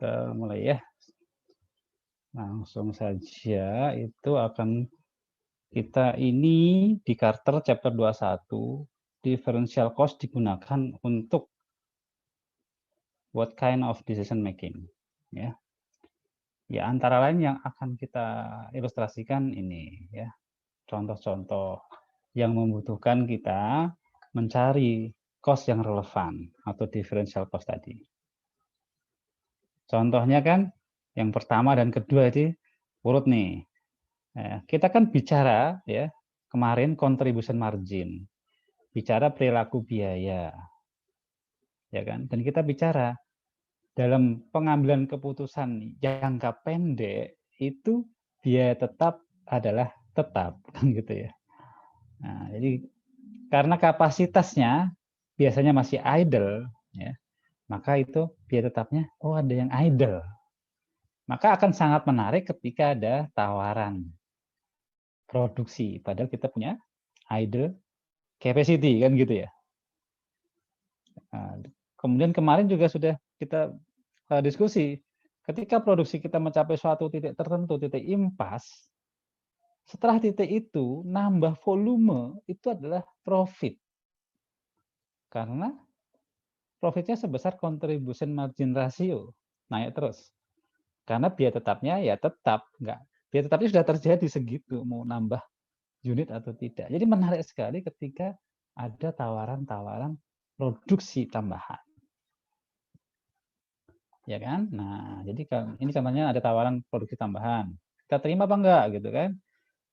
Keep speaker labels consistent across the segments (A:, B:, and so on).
A: Kita mulai ya. Langsung saja itu akan kita ini di Carter chapter 21 differential cost digunakan untuk what kind of decision making ya. Ya antara lain yang akan kita ilustrasikan ini ya. Contoh-contoh yang membutuhkan kita mencari cost yang relevan atau differential cost tadi. Contohnya kan yang pertama dan kedua itu urut nih. Kita kan bicara ya kemarin contribution margin, bicara perilaku biaya, ya kan? Dan kita bicara dalam pengambilan keputusan jangka pendek itu biaya tetap adalah tetap, kan gitu ya. Nah, jadi karena kapasitasnya biasanya masih idle, ya, maka itu biaya tetapnya, oh ada yang idle. Maka akan sangat menarik ketika ada tawaran produksi, padahal kita punya idle capacity, kan gitu ya. Nah, kemudian kemarin juga sudah kita diskusi, ketika produksi kita mencapai suatu titik tertentu, titik impas, setelah titik itu nambah volume itu adalah profit. Karena profitnya sebesar contribution margin ratio, naik terus. Karena biaya tetapnya ya tetap, enggak. Biaya tetapnya sudah terjadi segitu, mau nambah unit atau tidak. Jadi menarik sekali ketika ada tawaran-tawaran produksi tambahan. Ya kan? Nah, jadi ini contohnya ada tawaran produksi tambahan. Kita terima apa enggak gitu kan?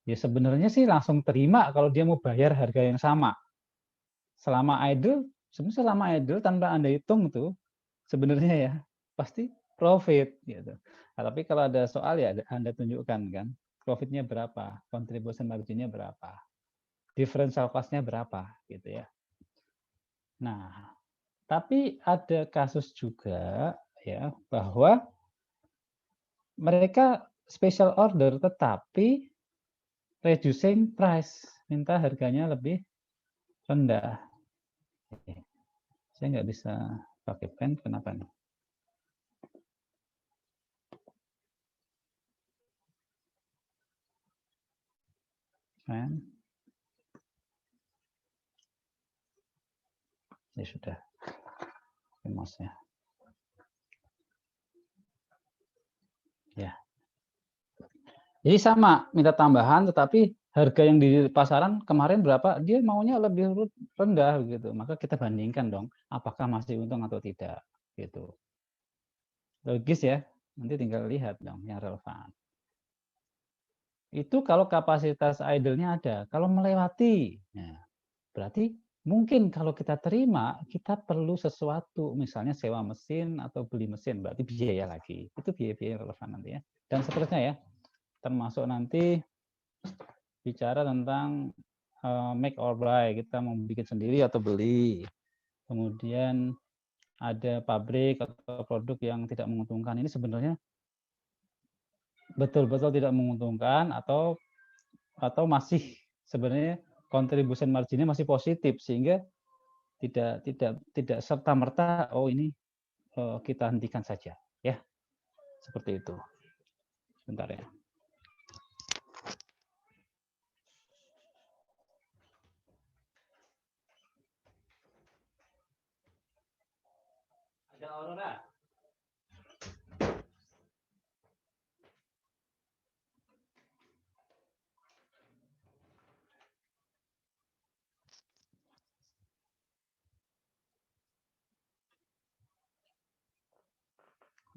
A: Ya sebenarnya sih langsung terima kalau dia mau bayar harga yang sama. Sebenarnya selama idle tanpa Anda hitung tuh sebenarnya ya pasti profit gitu. Nah, tapi kalau ada soal ya Anda tunjukkan kan profitnya berapa, contribution marginnya berapa, differential cost-nya berapa gitu ya. Nah, tapi ada kasus juga ya bahwa mereka special order tetapi reducing price, minta harganya lebih rendah. Saya nggak bisa pakai pen, kenapa nih? Pen. Ya sudah, mouse-nya. Ya. Jadi sama, minta tambahan, tetapi harga yang di pasaran kemarin berapa, dia maunya lebih rendah gitu. Maka kita bandingkan dong, apakah masih untung atau tidak gitu. Logis ya, nanti tinggal lihat dong yang relevan. Itu kalau kapasitas idle-nya ada. Kalau melewati, ya, berarti mungkin kalau kita terima, kita perlu sesuatu, misalnya sewa mesin atau beli mesin, berarti biaya lagi. Itu biaya-biaya relevan nanti ya. Dan seterusnya ya, termasuk nanti bicara tentang make or buy, kita mau bikin sendiri atau beli. Kemudian ada pabrik atau produk yang tidak menguntungkan. Ini sebenarnya betul-betul tidak menguntungkan atau masih sebenarnya contribution marginnya masih positif sehingga tidak serta merta oh ini kita hentikan saja ya seperti itu. Sebentar ya. Ada Aurora.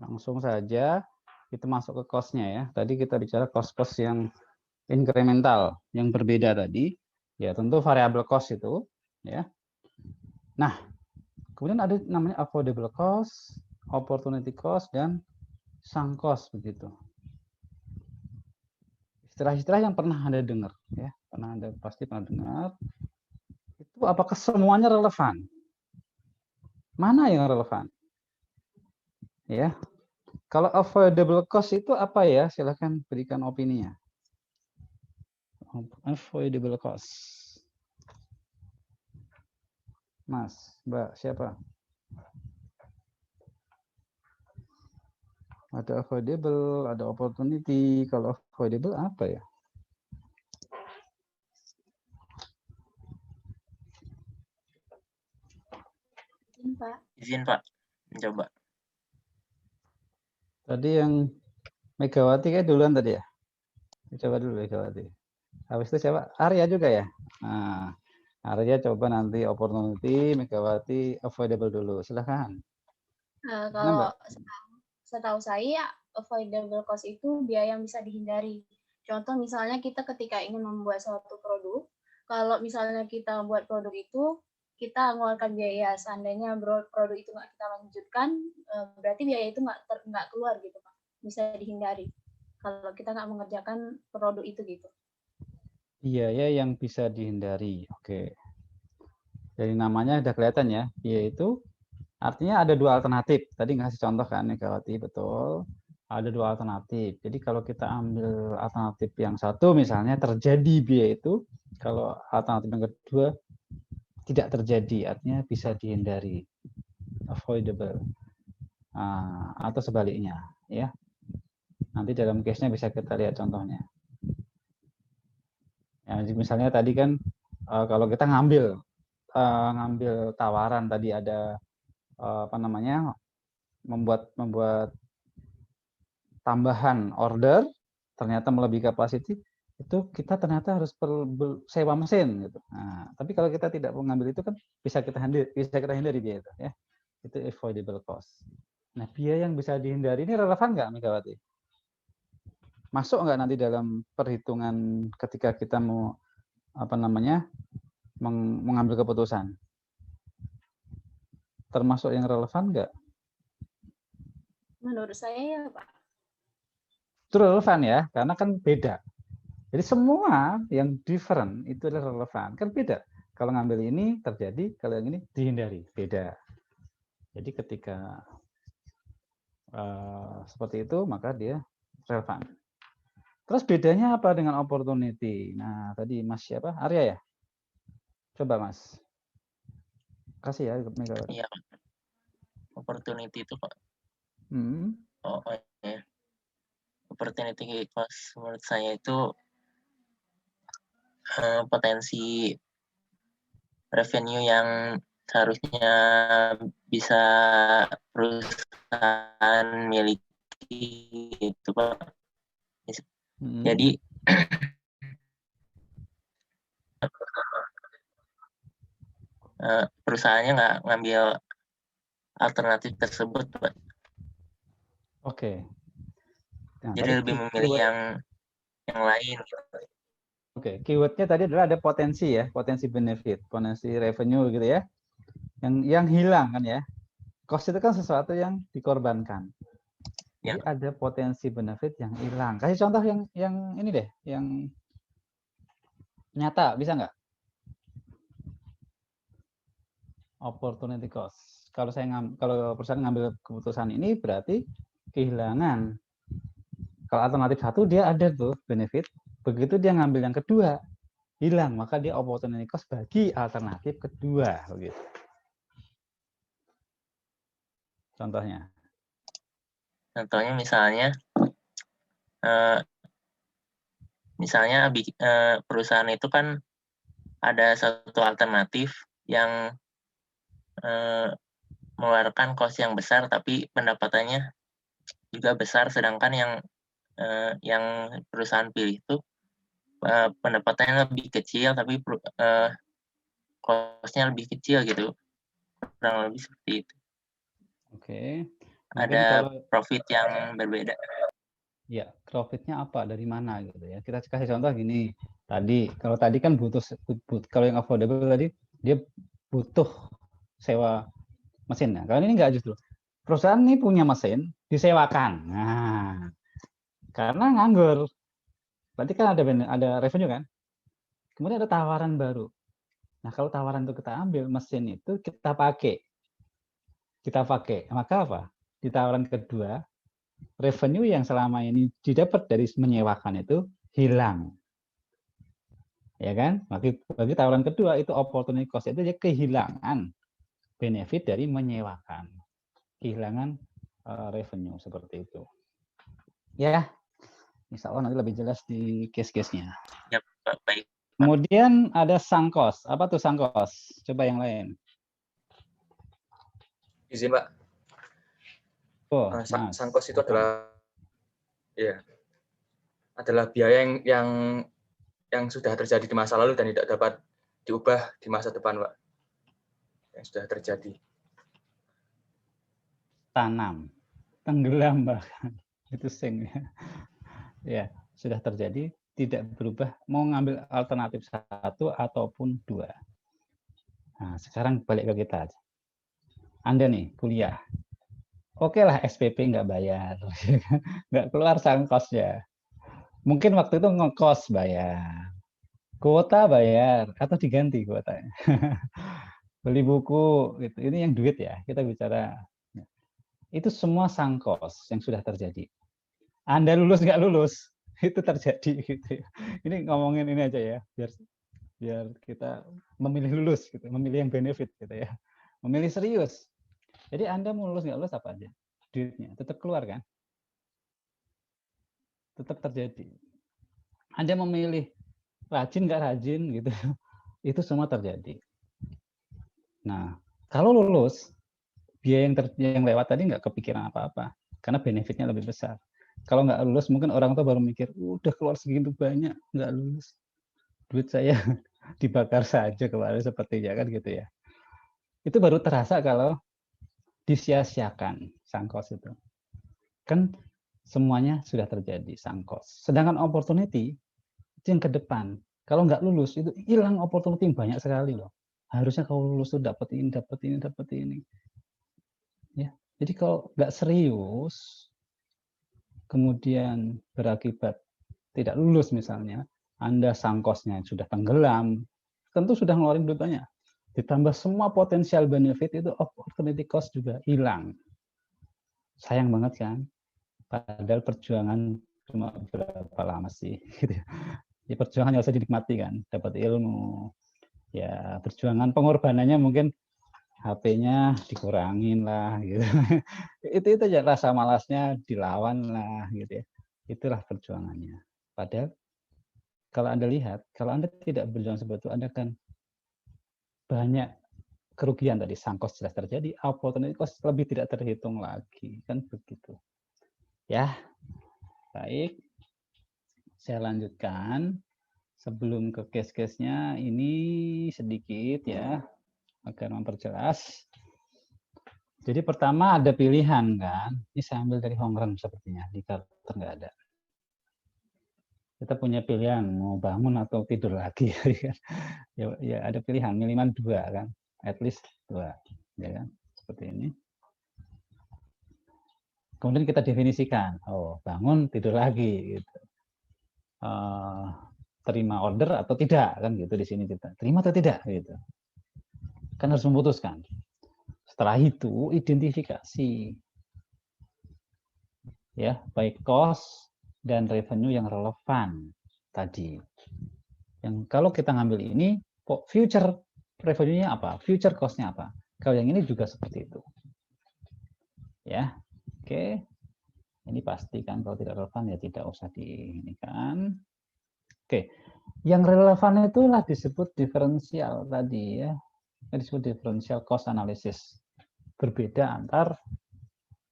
A: Langsung saja kita masuk ke cost-nya ya. Tadi kita bicara cost-cost yang incremental, yang berbeda tadi. Ya, tentu variable cost itu ya. Nah, kemudian ada namanya affordable cost, opportunity cost dan sunk cost begitu. Istilah-istilah yang pernah Anda dengar ya, pasti pernah dengar. Itu apakah semuanya relevan? Mana yang relevan? Ya. Kalau avoidable cost itu apa ya? Silakan berikan opininya. Avoidable cost. Mas, Mbak, siapa? Ada avoidable, ada opportunity. Kalau avoidable apa ya?
B: Izin, Pak.
C: Izin Pak, mencoba.
A: Tadi yang Megawati kayak duluan tadi ya? Coba dulu Megawati. Habis itu siapa? Arya juga ya? Nah, Arya coba nanti opportunity, Megawati avoidable dulu. Silahkan. Gimana,
B: Kalau
A: Mbak?
B: setahu saya, avoidable cost itu biaya yang bisa dihindari. Contoh misalnya kita ketika ingin membuat suatu produk, kalau misalnya kita buat produk itu, kita mengeluarkan biaya, seandainya produk itu nggak kita lanjutkan, berarti biaya itu nggak keluar gitu, Pak. Bisa dihindari kalau kita nggak mengerjakan produk itu gitu.
A: Iya ya yang bisa dihindari. Oke. Dari namanya udah kelihatan ya, yaitu artinya ada dua alternatif. Tadi ngasih contoh kan Megawati, betul. Ada dua alternatif. Jadi kalau kita ambil alternatif yang satu misalnya terjadi biaya itu, kalau alternatif yang kedua tidak terjadi, artinya bisa dihindari, avoidable. Atau sebaliknya, ya. Nanti dalam case-nya bisa kita lihat contohnya. Ya, misalnya tadi kan kalau kita ngambil tawaran tadi ada apa namanya membuat tambahan order ternyata melebihi capacity, itu kita ternyata harus sewa mesin gitu. Nah, tapi kalau kita tidak mengambil itu kan bisa kita hindari biaya itu ya. Itu avoidable cost. Nah, biaya yang bisa dihindari ini relevan nggak Megawati? Masuk nggak nanti dalam perhitungan ketika kita mau apa namanya mengambil keputusan? Termasuk yang relevan nggak?
B: Menurut saya ya, Pak.
A: Itu relevan ya, karena kan beda. Jadi semua yang different itu adalah relevan. Kan beda. Kalau ngambil ini terjadi, kalau yang ini dihindari. Beda. Jadi ketika seperti itu, maka dia relevan. Terus bedanya apa dengan opportunity? Nah, tadi Mas siapa? Arya ya? Coba Mas. Kasih ya Megawati.
C: Iya, opportunity itu Pak. Oh ya. Opportunity cost menurut saya itu potensi revenue yang seharusnya bisa perusahaan miliki itu Pak. Jadi perusahaannya nggak ngambil alternatif tersebut Pak.
A: Oke. Nah,
C: jadi lebih memilih yang lain.
A: Oke, keywordnya tadi adalah ada potensi ya, potensi benefit, potensi revenue gitu ya, yang hilang kan ya. Cost itu kan sesuatu yang dikorbankan. Jadi
C: Ya.
A: ada potensi benefit yang hilang. Kasih contoh yang ini deh, yang nyata, bisa nggak? Opportunity cost. Kalau perusahaan ngambil keputusan ini berarti kehilangan. Kalau alternatif satu dia ada tuh benefit, begitu dia ngambil yang kedua hilang, maka dia opportunity cost bagi alternatif kedua begitu. Contohnya
C: misalnya perusahaan itu kan ada satu alternatif yang mengeluarkan cost yang besar tapi pendapatannya juga besar, sedangkan yang perusahaan pilih itu pendapatannya lebih kecil tapi cost-nya lebih kecil gitu, kurang lebih seperti itu.
A: Oke.
C: Ada profit yang berbeda.
A: Ya, profitnya apa, dari mana gitu ya. Kita kasih contoh gini. Kalau tadi kan kalau yang affordable tadi dia butuh sewa mesin. Nah, kalau ini enggak, justru perusahaan ini punya mesin disewakan. Nah, karena nganggur. Berarti kan ada revenue kan? Kemudian ada tawaran baru. Nah, kalau tawaran itu kita ambil, mesin itu kita pakai. Maka apa? Di tawaran kedua, revenue yang selama ini didapat dari menyewakan itu hilang. Ya kan? Bagi tawaran kedua itu opportunity cost, itu dia kehilangan benefit dari menyewakan. Kehilangan revenue seperti itu. Ya, insya Allah nanti lebih jelas di case-case-nya.
C: Ya, Pak, baik.
A: Kemudian ada sunk cost. Apa tuh sunk cost? Coba yang lain.
D: Izin Pak,
A: Oh, Mas.
D: sunk cost itu adalah biaya yang sudah terjadi di masa lalu dan tidak dapat diubah di masa depan, Pak. Yang sudah terjadi.
A: Tanam, tenggelam bahkan. Itu sing. Ya, sudah terjadi, tidak berubah, mau ngambil alternatif 1 ataupun 2. Nah, sekarang balik ke kita. Anda nih, kuliah. Oke lah, SPP nggak bayar. Nggak keluar sunk cost-nya. Mungkin waktu itu ngekos bayar. Kuota bayar, atau diganti kuotanya. Beli buku, gitu. Ini yang duit ya, kita bicara. Itu semua sunk cost yang sudah terjadi. Anda lulus nggak lulus, itu terjadi gitu. Ini ngomongin ini aja ya, biar kita memilih lulus gitu, memilih yang benefit gitu ya. Memilih serius. Jadi Anda mau lulus nggak lulus apa aja? Duitnya tetap keluar kan? Tetap terjadi. Anda memilih rajin nggak rajin gitu, itu semua terjadi. Nah, kalau lulus, biaya yang lewat tadi nggak kepikiran apa-apa, karena benefitnya lebih besar. Kalau nggak lulus, mungkin orang tua baru mikir, udah keluar segitu banyak, nggak lulus, duit saya dibakar saja kemarin sepertinya kan gitu ya. Itu baru terasa kalau disia-siakan sunk cost itu. Kan semuanya sudah terjadi sunk cost. Sedangkan opportunity itu yang ke depan. Kalau nggak lulus itu hilang opportunity yang banyak sekali loh. Harusnya kalau lulus tuh dapat ini, dapat ini, dapat ini. Ya, jadi kalau nggak serius, kemudian berakibat tidak lulus misalnya, Anda sunk cost-nya sudah tenggelam, tentu sudah ngeluarin duit banyak. Ditambah semua potensial benefit itu opportunity cost juga hilang. Sayang banget kan? Padahal perjuangan cuma berapa lama sih? Gitu. Ya, perjuangan harus dinikmati kan, dapat ilmu. Ya perjuangan pengorbanannya mungkin HP-nya dikurangin lah, gitu. itu aja rasa malasnya dilawan lah, gitu ya. Itulah perjuangannya. Padahal kalau Anda lihat, kalau Anda tidak berjuang seperti itu, Anda kan banyak kerugian tadi, sunk cost jelas terjadi, opportunity cost lebih tidak terhitung lagi, kan begitu. Ya, baik. Saya lanjutkan. Sebelum ke case-case-nya, ini sedikit ya, agar memperjelas. Jadi pertama ada pilihan kan, ini saya ambil dari Hongren sepertinya, di kartu nggak ada. Kita punya pilihan, mau bangun atau tidur lagi. Ya ada pilihan, minimal 2 kan, at least 2. Ya kan, seperti ini. Kemudian kita definisikan, oh bangun tidur lagi gitu. Terima order atau tidak kan gitu di sini kita. Terima atau tidak gitu. Kan harus memutuskan. Setelah itu identifikasi ya, baik cost dan revenue yang relevan tadi. Yang kalau kita ngambil ini future revenue-nya apa? Future cost-nya apa? Kalau yang ini juga seperti itu. Ya. Oke. Ini pastikan kalau tidak relevan ya tidak usah diinikan. Oke, yang relevan itulah disebut diferensial tadi ya, disebut differential cost analysis. Berbeda antar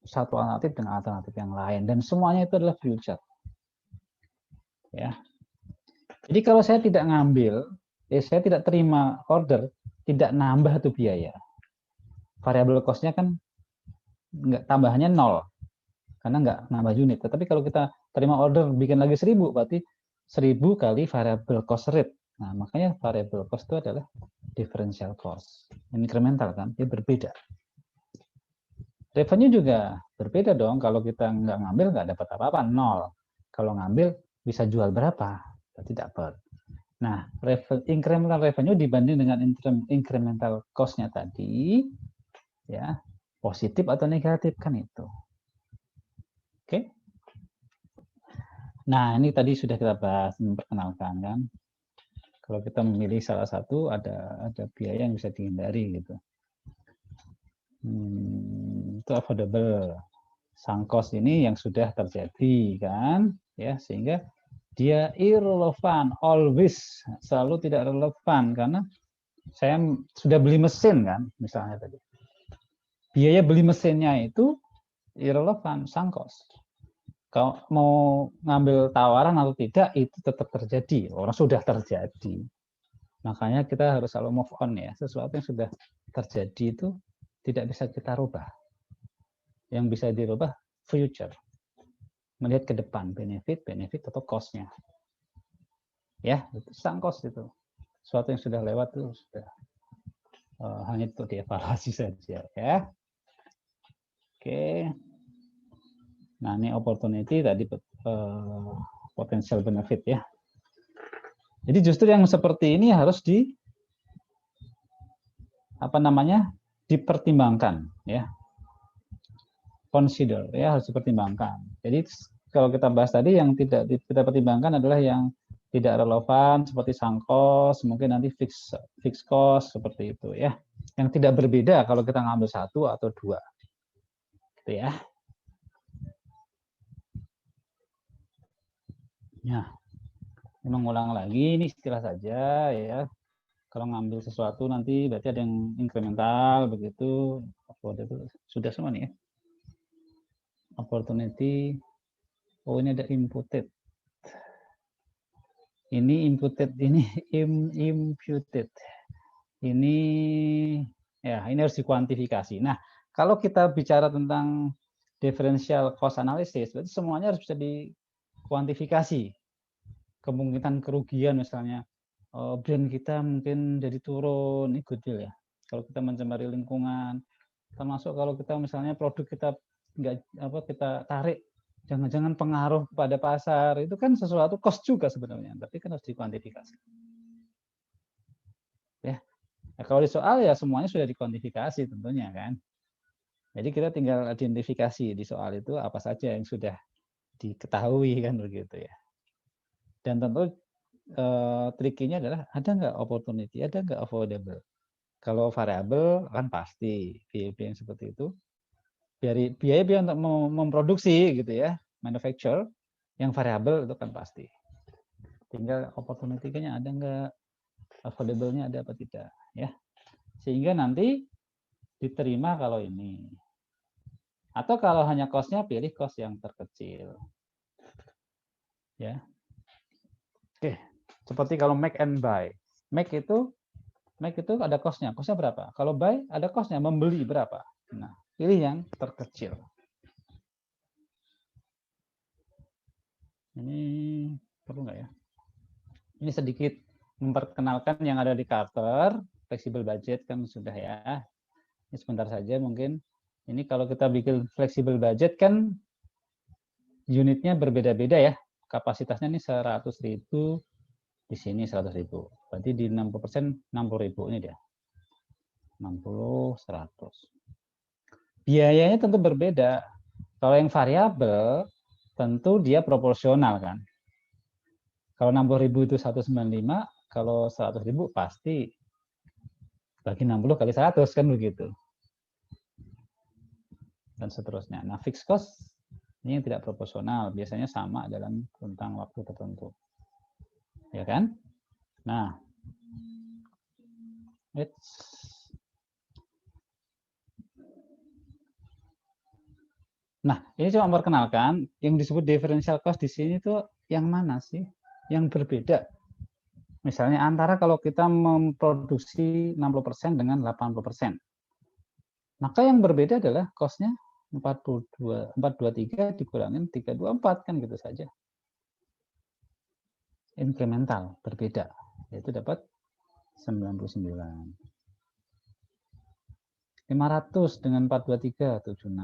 A: satu alternatif dengan alternatif yang lain dan semuanya itu adalah future. Ya. Jadi kalau saya tidak ngambil, saya tidak terima order, tidak nambah tuh biaya. Variable cost-nya kan nggak, tambahannya 0 karena nggak nambah unit. Tetapi kalau kita terima order bikin lagi 1000, berarti 1000 kali variable cost rate. Nah, makanya variable cost itu adalah differential cost. Incremental kan, dia berbeda. Revenue juga berbeda dong. Kalau kita nggak ngambil, nggak dapat apa-apa, 0. Kalau ngambil, bisa jual berapa? Berarti dapat. Nah, incremental revenue dibanding dengan incremental cost-nya tadi, ya positif atau negatif kan itu. Oke? Nah, ini tadi sudah kita bahas, memperkenalkan kan. Kalau kita memilih salah satu, ada biaya yang bisa dihindari gitu. Itu affordable. sunk cost ini yang sudah terjadi kan, ya, sehingga dia irrelevant, always, selalu tidak relevan karena saya sudah beli mesin kan, misalnya tadi. Biaya beli mesinnya itu irrelevant, sunk cost. Kalau mau ngambil tawaran atau tidak itu tetap terjadi, orang sudah terjadi. Makanya kita harus selalu move on ya, sesuatu yang sudah terjadi itu tidak bisa kita rubah. Yang bisa dirubah future, melihat ke depan, benefit atau cost-nya. Ya, itu sunk cost itu. Sesuatu yang sudah lewat itu sudah hanya untuk dievaluasi saja ya. Oke. Nah, ini opportunity tadi potential benefit ya. Jadi justru yang seperti ini harus dipertimbangkan ya. Consider ya, harus dipertimbangkan. Jadi kalau kita bahas tadi yang tidak kita pertimbangkan adalah yang tidak relevan seperti sunk cost, mungkin nanti fixed cost seperti itu ya. Yang tidak berbeda kalau kita ngambil satu atau dua. Gitu ya. Ya. Mengulang lagi ini istilah saja ya. Kalau ngambil sesuatu nanti berarti ada yang incremental begitu. Sudah semua nih ya. Opportunity. Oh, ini ada imputed. Ini imputed, ini imputed. Ini ya, ini harus dikuantifikasi. Nah, kalau kita bicara tentang differential cost analysis, berarti semuanya harus bisa dikuantifikasi. Kemungkinan kerugian misalnya brand kita mungkin jadi turun, ini goodwill ya. Kalau kita mencemari lingkungan, termasuk kalau kita misalnya produk kita kita tarik, jangan-jangan pengaruh pada pasar, itu kan sesuatu cost juga sebenarnya, tapi kan harus dikuantifikasi. Ya. Nah, kalau di soal ya semuanya sudah dikuantifikasi tentunya kan. Jadi kita tinggal identifikasi di soal itu apa saja yang sudah diketahui kan begitu ya. Dan tentu trikinya adalah ada nggak opportunity, ada nggak avoidable. Kalau variabel kan pasti biaya yang seperti itu. Biaya untuk memproduksi gitu ya, manufacture, yang variabel itu kan pasti. Tinggal opportunity-nya ada nggak, avoidable-nya ada apa tidak, ya. Sehingga nanti diterima kalau ini. Atau kalau hanya cost-nya pilih cost yang terkecil. Ya. Oke, seperti kalau make and buy. Make itu ada cost-nya. Cost-nya berapa? Kalau buy ada cost-nya, membeli berapa? Nah, pilih yang terkecil. Ini perlu nggak ya? Ini sedikit memperkenalkan yang ada di Carter, flexible budget kan sudah ya. Ini sebentar saja mungkin. Ini kalau kita bikin flexible budget kan unitnya berbeda-beda ya. Kapasitasnya ini 100.000, di sini 100.000. Berarti di 60% 60.000 ini dia. 60, 100. Biayanya tentu berbeda. Kalau yang variabel tentu dia proporsional kan. Kalau 60.000 itu 195, kalau 100.000 pasti bagi 60 kali 100 kan begitu. Dan seterusnya. Nah, fixed cost ini yang tidak proporsional, biasanya sama dalam rentang waktu tertentu. Ya kan? Nah, ini cuma memperkenalkan yang disebut differential cost di sini tuh yang mana sih? Yang berbeda. Misalnya antara kalau kita memproduksi 60% dengan 80%. Maka yang berbeda adalah cost-nya 423 dikurangin 324 kan gitu saja. Incremental berbeda, yaitu dapat 99. 500 dengan 423 76.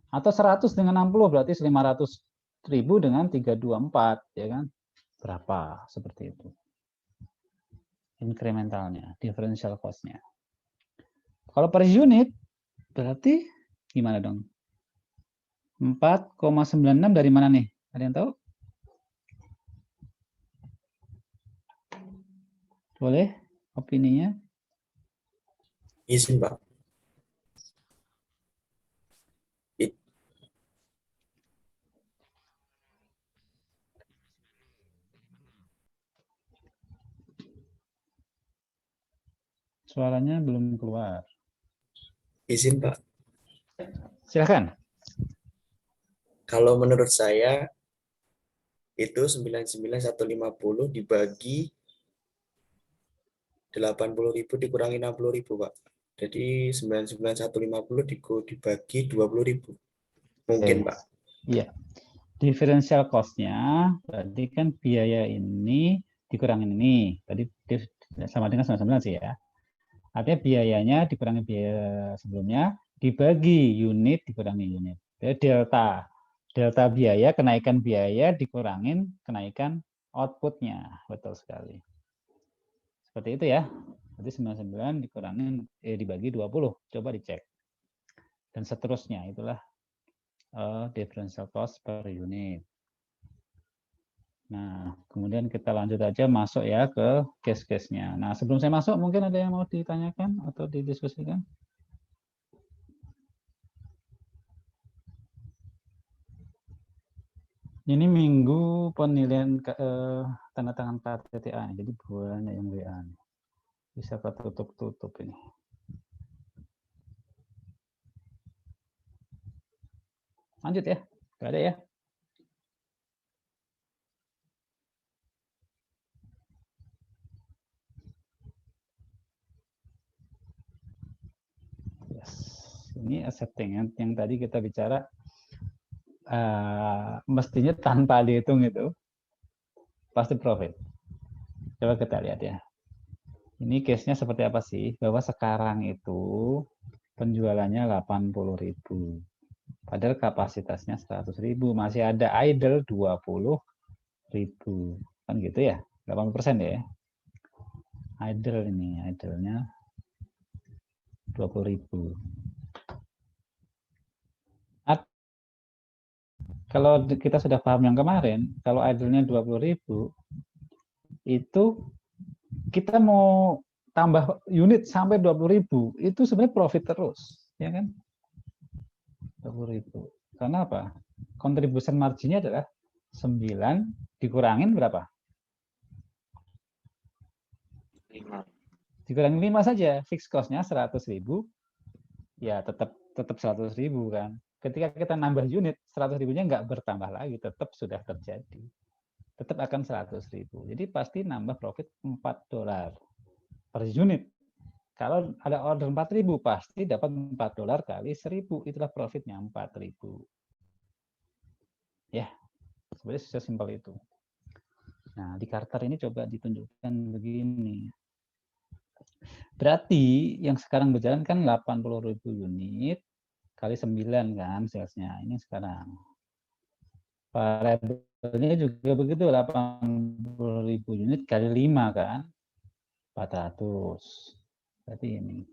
A: Atau 100 dengan 60 berarti 500.000 dengan 324 ya kan? Berapa seperti itu. Incrementalnya, differential cost-nya. Kalau per unit berarti gimana dong? 4,96 dari mana nih? Ada yang tahu? Boleh opininya?
E: Izin, Pak.
A: Suaranya belum keluar.
E: Izin Pak,
A: Silakan.
E: kalau menurut saya itu 99.150 dibagi 80.000 dikurangi 60.000 Pak. Jadi 99.150 dibagi 20.000. Mungkin
A: Oke.
E: Pak.
A: Iya. Differential cost-nya berarti kan biaya ini dikurangin ini. Tadi sama dengan 99 sih ya. Artinya biayanya dikurangi biaya sebelumnya, dibagi unit dikurangi unit. Jadi delta. Delta biaya, kenaikan biaya dikurangin kenaikan output-nya. Betul sekali. Seperti itu ya. Berarti 99 dikurangin dibagi 20. Coba dicek. Dan seterusnya itulah differential cost per unit. Nah, kemudian kita lanjut aja masuk ya ke case-case-nya. Nah, sebelum saya masuk, mungkin ada yang mau ditanyakan atau didiskusikan? Ini minggu penilaian tanda tangan KTTA, jadi bulannya yang WA. Bisa ketutup-tutup ini. Lanjut ya, nggak ada ya? Yes. Ini accepting yang tadi kita bicara mestinya tanpa dihitung itu pasti profit. Coba kita lihat ya. Ini case-nya seperti apa sih? Bahwa sekarang itu penjualannya 80.000. Padahal kapasitasnya 100.000. Masih ada idle 20.000. Kan gitu ya? 80% ya. Idle ini, idle-nya 20.000. Kalau kita sudah paham yang kemarin, kalau idle-nya 20.000, itu kita mau tambah unit sampai 20.000, itu sebenarnya profit terus, ya kan? 20.000. Karena apa? Contribution margin-nya adalah 9 dikurangin berapa?
C: 5.
A: Dikurangi 5 saja, fixed cost-nya 100.000, ya tetap 100.000 kan. Ketika kita nambah unit, 100.000-nya nggak bertambah lagi, tetap sudah terjadi. Tetap akan 100.000. Jadi pasti nambah profit $4 per unit. Kalau ada order 4.000, pasti dapat $4 kali 1.000. Itulah profitnya 4.000. Ya, sebenarnya sesimpel itu. Nah, di Carter ini coba ditunjukkan begini. Berarti yang sekarang berjalan kan 80.000 unit kali 9 kan salesnya. Ini sekarang. Variabelnya juga begitu, 80.000 unit kali 5 kan. 400. Berarti ini.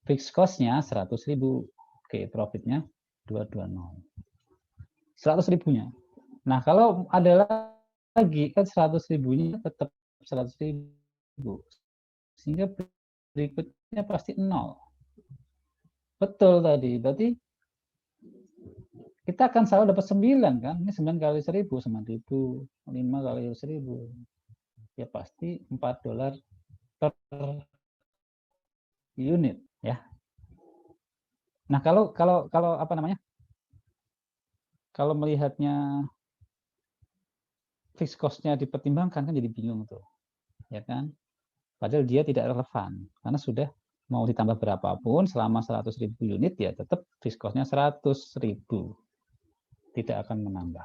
A: Fixed cost-nya 100.000. Oke, profitnya 220. 100.000-nya. Nah, kalau ada lagi kan 100.000-nya tetap 100.000. Sehingga berikutnya pasti 0. Betul tadi. Berarti kita akan selalu dapat 9 kan? Ini 9 kali 1.000 sama 1.000. 5 kali 1.000. Ya pasti $4 per unit ya. Nah, kalau apa namanya? Kalau melihatnya fixed cost-nya dipertimbangkan kan jadi bingung tuh. Ya kan? Padahal dia tidak relevan karena sudah mau ditambah berapapun selama 100.000 unit ya tetap fixed cost-nya 100.000. Tidak akan menambah.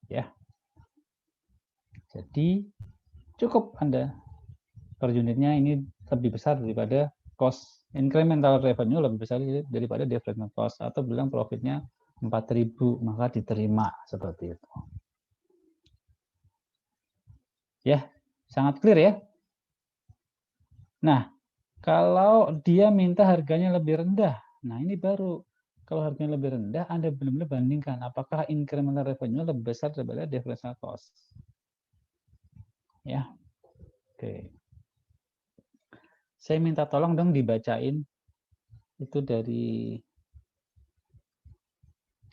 A: Ya. Jadi cukup Anda per unitnya ini lebih besar daripada cost incremental revenue, lebih besar daripada development cost, atau bilang profitnya 4.000, maka diterima seperti itu. Ya, sangat clear ya. Nah, kalau dia minta harganya lebih rendah, nah ini baru. Kalau harganya lebih rendah, Anda benar-benar bandingkan apakah incremental revenue lebih besar daripada differential cost. Ya, oke. Saya minta tolong dong dibacain itu dari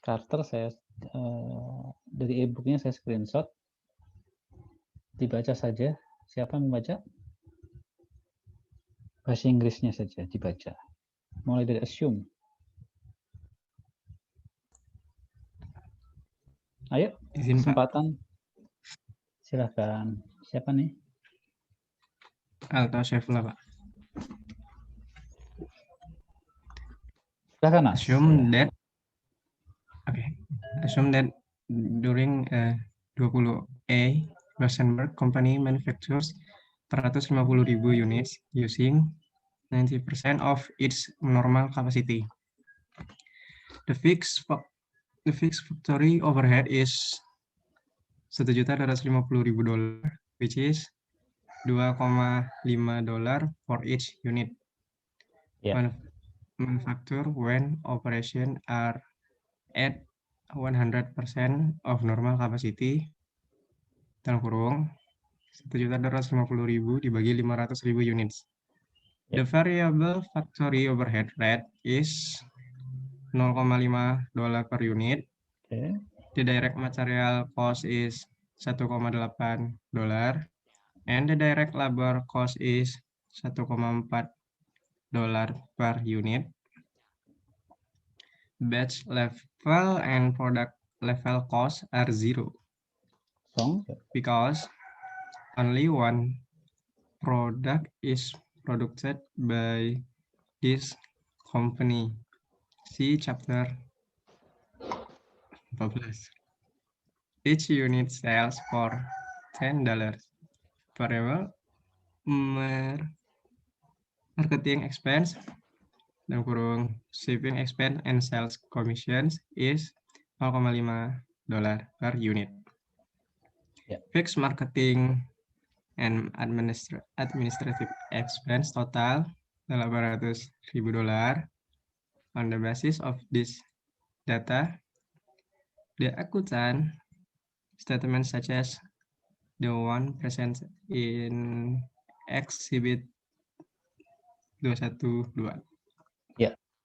A: Carter, saya dari e-booknya saya screenshot, dibaca saja. Siapa yang membaca? Bahasa Inggrisnya saja dibaca. Mulai dari assume. Ayo,
F: Izin Pak,
A: kesempatan. Silakan. Siapa nih?
F: Alto Shevla Pak.
A: Silakan, Mas.
F: Assume that, assume that during 20A, Rosenberg Company manufactures 150.000 units using 90% of its normal capacity. The fixed factory overhead is $1.250.000, which is $2,5 for each unit.
A: Ya.
F: Manufacture when operation are at 100% of normal capacity, dalam kurung 1.250.000 dibagi 500.000 units. The variable factory overhead rate is $0,5 per unit.
A: Oke.
F: The direct material cost is $1,8 and the direct labor cost is $1,4 per unit. Batch level and product level costs are zero because only one product is produced by this company. See chapter 14. Each unit sells for $10. Variable marketing expense, dalam kurung shipping expense and sales commissions is $0,5 per unit.
A: Ya.
F: Fixed marketing and administrative expense total $800.000. On the basis of this data, the akuntan statements such as the one present in exhibit 212.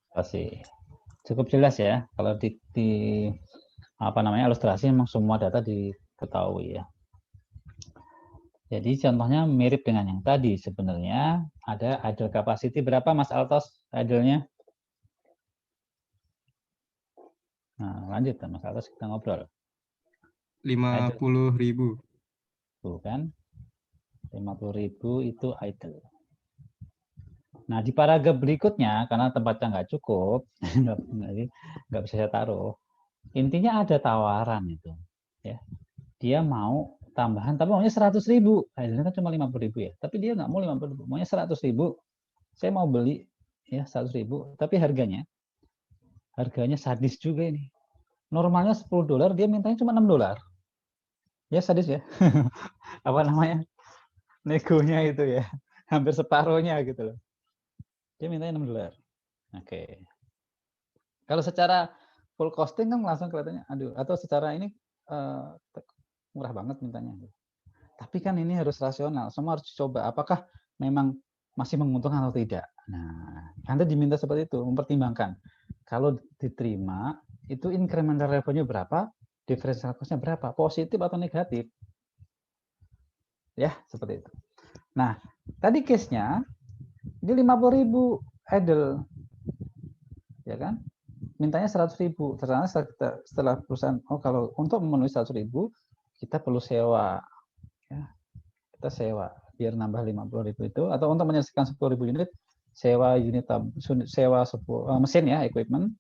A: Kasih. Cukup jelas ya. Kalau di ilustrasi memang semua data diketahui ya. Jadi contohnya mirip dengan yang tadi sebenarnya. Ada idle capacity berapa Mas Altos idle-nya? Nah, lanjut Mas Altos, kita ngobrol.
F: 50.000.
A: Tuh kan. 50.000 itu idle. Nah, di paragraf berikutnya, karena tempatnya nggak cukup, nggak bisa saya taruh, intinya ada tawaran itu. Ya. Dia mau tambahan, tapi maunya 100.000. Idle kan cuma 50.000 ya, tapi dia nggak mau 50.000, maunya 100.000. Saya mau beli ya 100.000, tapi harganya sadis juga ini. Normalnya $10, dia mintanya cuma $6. Ya sadis ya. Apa namanya? Negonya itu ya. Hampir separuhnya gitu loh. Dia mintanya $6. Oke. Kalau secara full costing kan langsung kelihatannya aduh, atau secara ini murah banget mintanya. Tapi kan ini harus rasional, semua harus dicoba apakah memang masih menguntungkan atau tidak. Nah, Anda diminta seperti itu, mempertimbangkan. Kalau diterima, itu incremental revenue berapa, differential cost-nya berapa, positif atau negatif. Ya, seperti itu. Nah, tadi case-nya ini 50.000 idle. Ya kan? Mintanya 100.000. Ternyata setelah perusahaan, kalau untuk memenuhi 100.000 kita perlu sewa. Ya, kita sewa biar nambah 50.000 itu, atau untuk menyelesaikan 10.000 unit sewa mesin ya, equipment,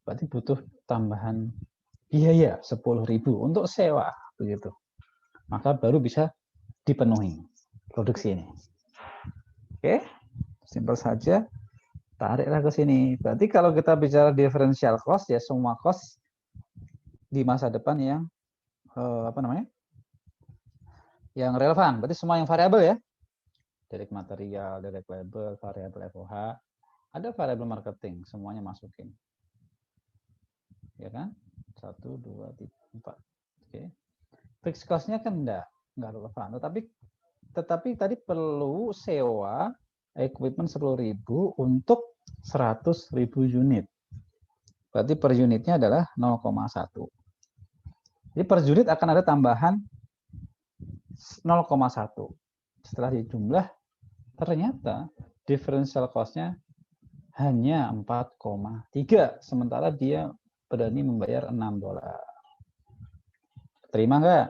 A: berarti butuh tambahan biaya 10.000 untuk sewa begitu. Maka baru bisa dipenuhi produksi ini. Oke, simpel saja. Tariklah ke sini. Berarti kalau kita bicara differential cost ya semua cost di masa depan yang yang relevan. Berarti semua yang variabel ya. Direct material, direct labor, variabel FOH, ada variabel marketing, semuanya masukin. Ya kan? 1 2 3 4. Oke. Fixed cost-nya kan enggak relevan. Tetapi tadi perlu sewa equipment 10.000 untuk 100.000 unit. Berarti per unitnya adalah 0,1. Jadi per unit akan ada tambahan 0,1. Setelah dijumlah, ternyata differential cost-nya hanya 4,3, sementara dia berani membayar $6. Terima nggak?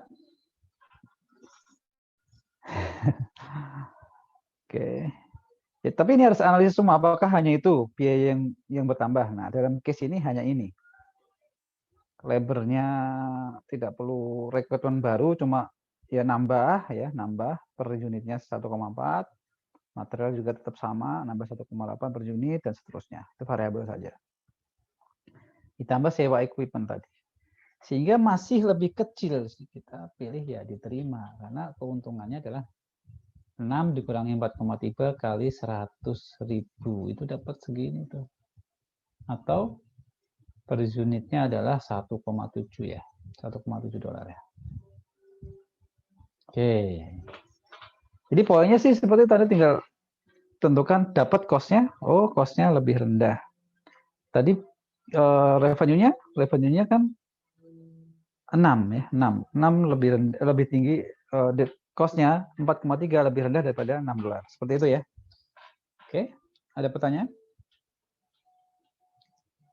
A: Oke. Ya, tapi ini harus analisis semua, apakah hanya itu biaya yang bertambah. Nah, dalam case ini hanya ini. Labor-nya tidak perlu rekrutmen baru, cuma ya nambah per unitnya 1,4. Material juga tetap sama, nambah 1,8 per unit dan seterusnya. Itu variabel saja. Ditambah sewa equipment tadi. Sehingga masih lebih kecil, kita pilih ya diterima karena keuntungannya adalah 6 dikurangi 4,3 kali 100.000 itu dapat segini tuh. Atau per unitnya adalah 1,7 ya. $1,7 ya. Oke. Jadi poinnya sih seperti tadi, tinggal tentukan dapat cost-nya. Oh, cost-nya lebih rendah. Tadi revenue-nya kan 6 ya, 6 lebih tinggi, cost-nya 4,3 lebih rendah daripada $6. Seperti itu ya. Oke, ada pertanyaan?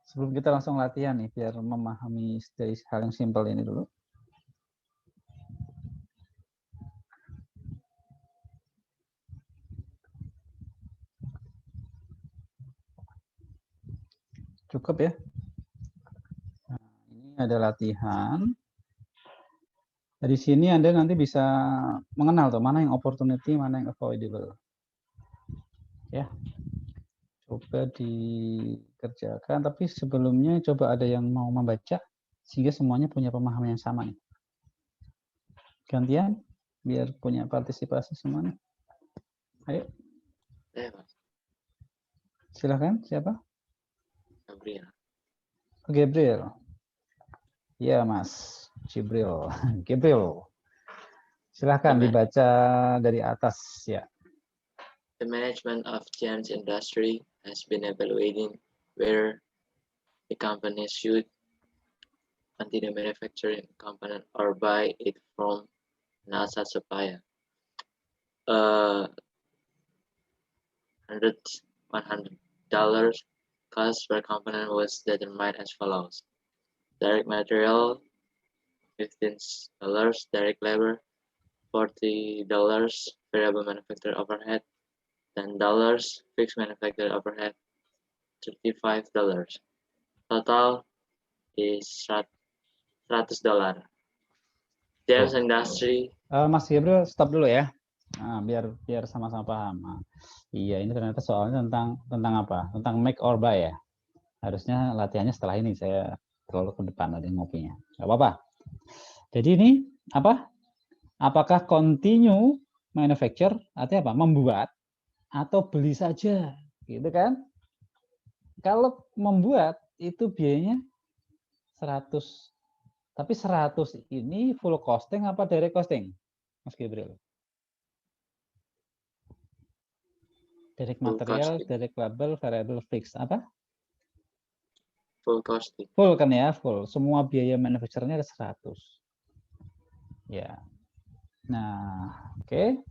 A: Sebelum kita langsung latihan nih, biar memahami dari hal yang simpel ini dulu. Cukup ya. Nah, ini ada latihan. Dari sini Anda nanti bisa mengenal tuh mana yang opportunity, mana yang avoidable. Ya. Coba dikerjakan, tapi sebelumnya coba ada yang mau membaca sehingga semuanya punya pemahaman yang sama nih. Gantian biar punya partisipasi semuanya. Ayo. Silakan, siapa?
C: Gabriel.
A: Gabriel. Ya, Mas. Gabriel. Gabriel. Silahkan dibaca dari atas ya.
C: The management of James Industry has been evaluating whether the company should continue manufacturing component or buy it from an outside supplier. $100 cost per component was determined as follows: direct material $15, direct labor $40, variable manufacturer overhead $10, fixed manufacturer overhead $35. Total is $100. James Industry.
A: Mas Gabriel, stop dulu ya. Nah, biar sama-sama paham. Nah, iya, ini ternyata soalnya tentang apa? Tentang make or buy ya. Harusnya latihannya setelah ini, saya terlalu ke depan ada ngopinya. Gak apa-apa. Jadi ini apa? Apakah continue manufacture artinya apa? Membuat atau beli saja, gitu kan? Kalau membuat itu biayanya 100. Tapi 100 ini full costing apa direct costing, Mas Gabriel? Direct material, direct labor, variable fixed, apa?
C: Full costing.
A: Full kan ya, full. Semua biaya manufacturernya ada 100. Ya. Nah, oke.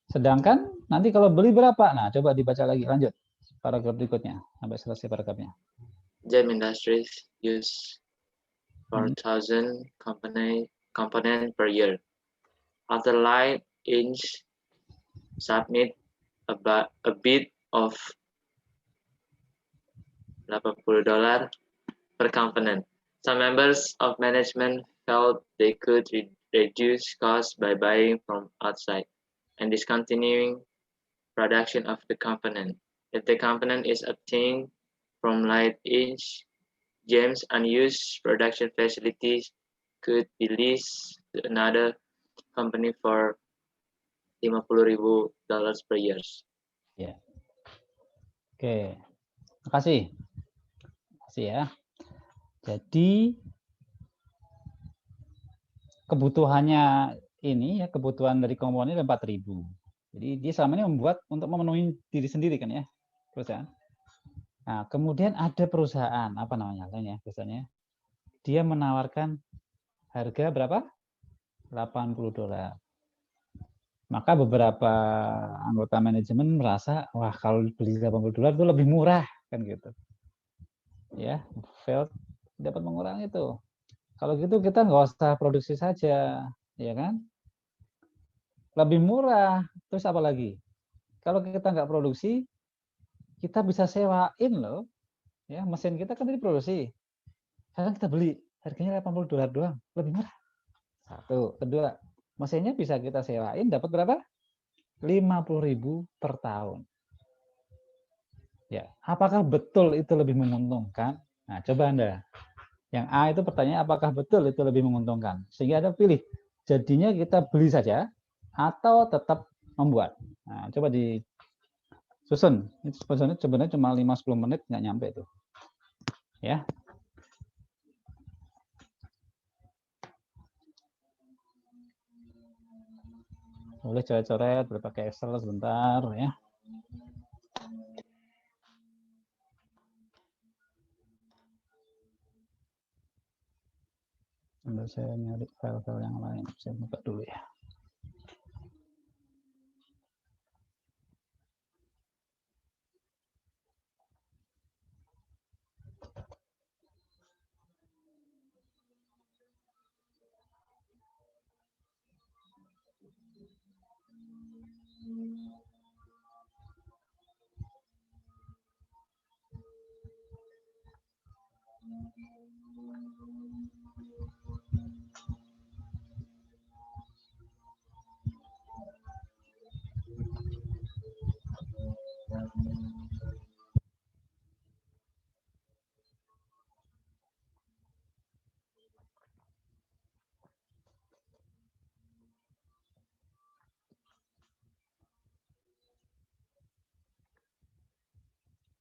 A: Sedangkan nanti kalau beli berapa? Nah, coba dibaca lagi, lanjut. Paragraf berikutnya, sampai selesai paragrafnya.
C: James Industries use 4,000 component per year. After Light Inch submit a bid of $80 per component. Some members of management felt they could reduce costs by buying from outside and discontinuing production of the component. If the component is obtained from Light Inch, James' unused production facilities could be leased to another company for $50,000 per year.
A: Ya. Oke. Makasih. Makasih ya. Jadi kebutuhannya ini ya, kebutuhan dari komponen 4.000. Jadi dia selama ini membuat untuk memenuhi diri sendiri kan ya, perusahaan. Nah, kemudian ada perusahaan apa namanya lainnya biasanya dia menawarkan harga berapa? $80. Maka beberapa anggota manajemen merasa, wah kalau beli $80 itu lebih murah kan gitu. Ya, Feld dapat mengurangi itu. Kalau gitu kita nggak usah produksi saja, ya kan? Lebih murah. Terus apa lagi? Kalau kita nggak produksi, kita bisa sewain loh. Ya, mesin kita kan diproduksi. Sekarang kita beli, harganya $80 doang, lebih murah. Satu. Kedua, mesinnya bisa kita sewain, dapat berapa? 50.000 per tahun. Ya, apakah betul itu lebih menguntungkan? Nah, coba Anda. Yang A itu pertanyaan, apakah betul itu lebih menguntungkan? Sehingga Anda pilih, jadinya kita beli saja atau tetap membuat. Nah, coba disusun. Itu sebenarnya cuma 5-10 menit, nggak nyampe itu. Ya. Boleh coret-coret, boleh pakai Excel sebentar ya. Sambil saya nyari file-file yang lain, saya buka dulu ya.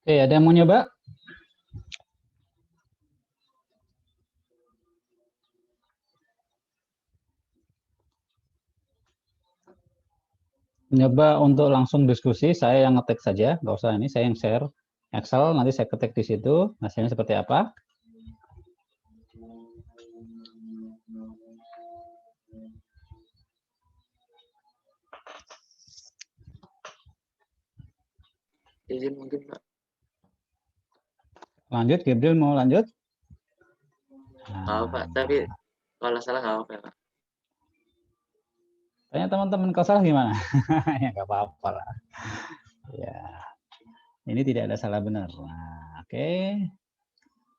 A: Oke, ada yang mau nyoba? Nyoba untuk langsung diskusi, saya yang ngetik saja, nggak usah ini, saya yang share Excel, nanti saya ketik di situ, hasilnya seperti apa.
C: Izin mungkin Pak.
A: Lanjut, Gabriel mau lanjut?
C: Mau Pak, tapi kalau salah nggak apa-apa Pak.
A: Tanya teman-teman, kalau salah gimana? Ya nggak apa-apa lah. Ya, ini tidak ada salah benar. Nah, oke.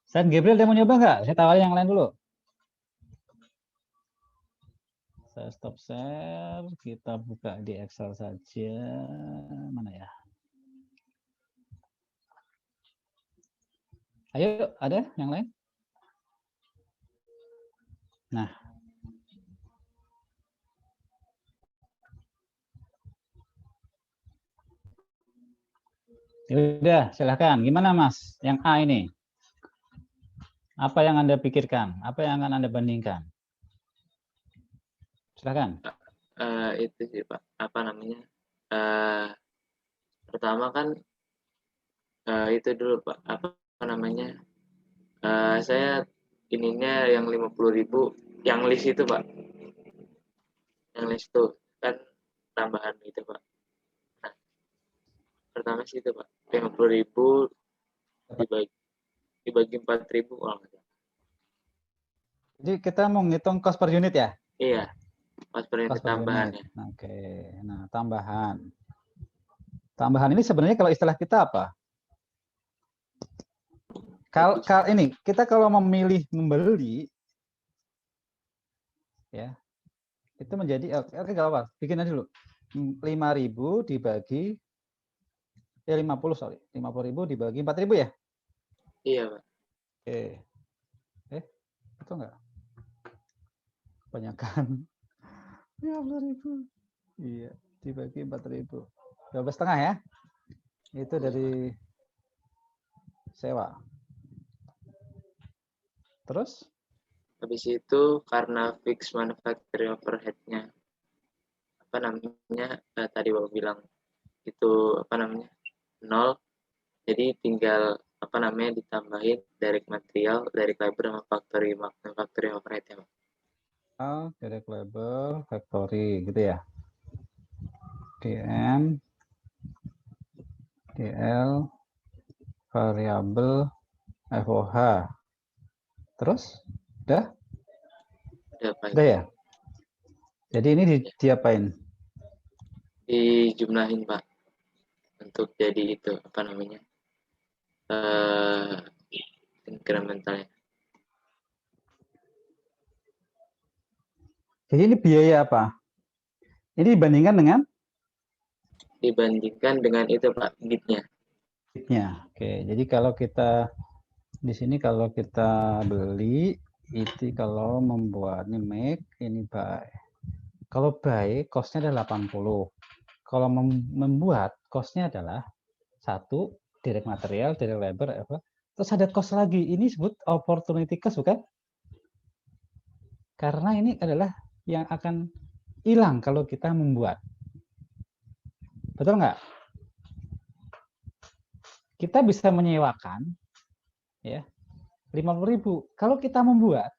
A: San Gabriel, dia mau nyoba nggak? Saya tawarin yang lain dulu. Saya stop share, kita buka di Excel saja. Mana ya? Ayo, ada yang lain? Nah. Udah, silahkan. Gimana Mas? Yang A ini. Apa yang Anda pikirkan? Apa yang akan Anda bandingkan? Silahkan.
C: Itu sih Pak, apa namanya? Pertama kan itu dulu Pak, apa namanya? Saya ininya yang 50.000 yang list itu Pak. Yang list itu kan tambahan gitu Pak. Nah, pertama sih itu Pak, 50.000 dibagi 4.000 kalau nggak salah.
A: Jadi kita mau ngitung cost per unit ya?
C: Iya, cost per unit tambahannya.
A: Oke, nah tambahan. Tambahan ini sebenarnya kalau istilah kita apa? Kalau ini kita kalau memilih membeli, ya itu menjadi oke nggak apa, bikin aja dulu. 5.000 dibagi 50.000 dibagi 4.000 ya?
C: Iya Pak.
A: Oke, itu enggak? Kebanyakan. 50.000. Iya, dibagi 4.000. 12,5 ya? Itu dari sewa. Terus?
C: Habis itu karena fix manufacturing overhead-nya apa namanya tadi Bapak bilang itu apa namanya 0, jadi tinggal apa namanya ditambahin direct material, direct labor sama manufacturing overhead ya Pak.
A: Direct labor factory gitu ya. DM DL variabel FOH. Terus udah
C: Pak.
A: ya. Jadi ini diapain?
C: Dijumlahin Pak untuk jadi itu apa namanya incrementalnya.
A: Jadi ini biaya apa? Ini dibandingkan dengan
C: itu Pak bitnya.
A: bitnya. Oke, jadi kalau kita di sini kalau kita beli itu kalau membuat ini make ini buy. Kalau buy costnya adalah 80. Kalau membuat costnya adalah 1 direct material, direct labor, apa? Terus ada cost lagi. Ini disebut opportunity cost bukan? Karena ini adalah yang akan hilang kalau kita membuat. Betul nggak? Kita bisa menyewakan ya 50.000. Kalau kita membuat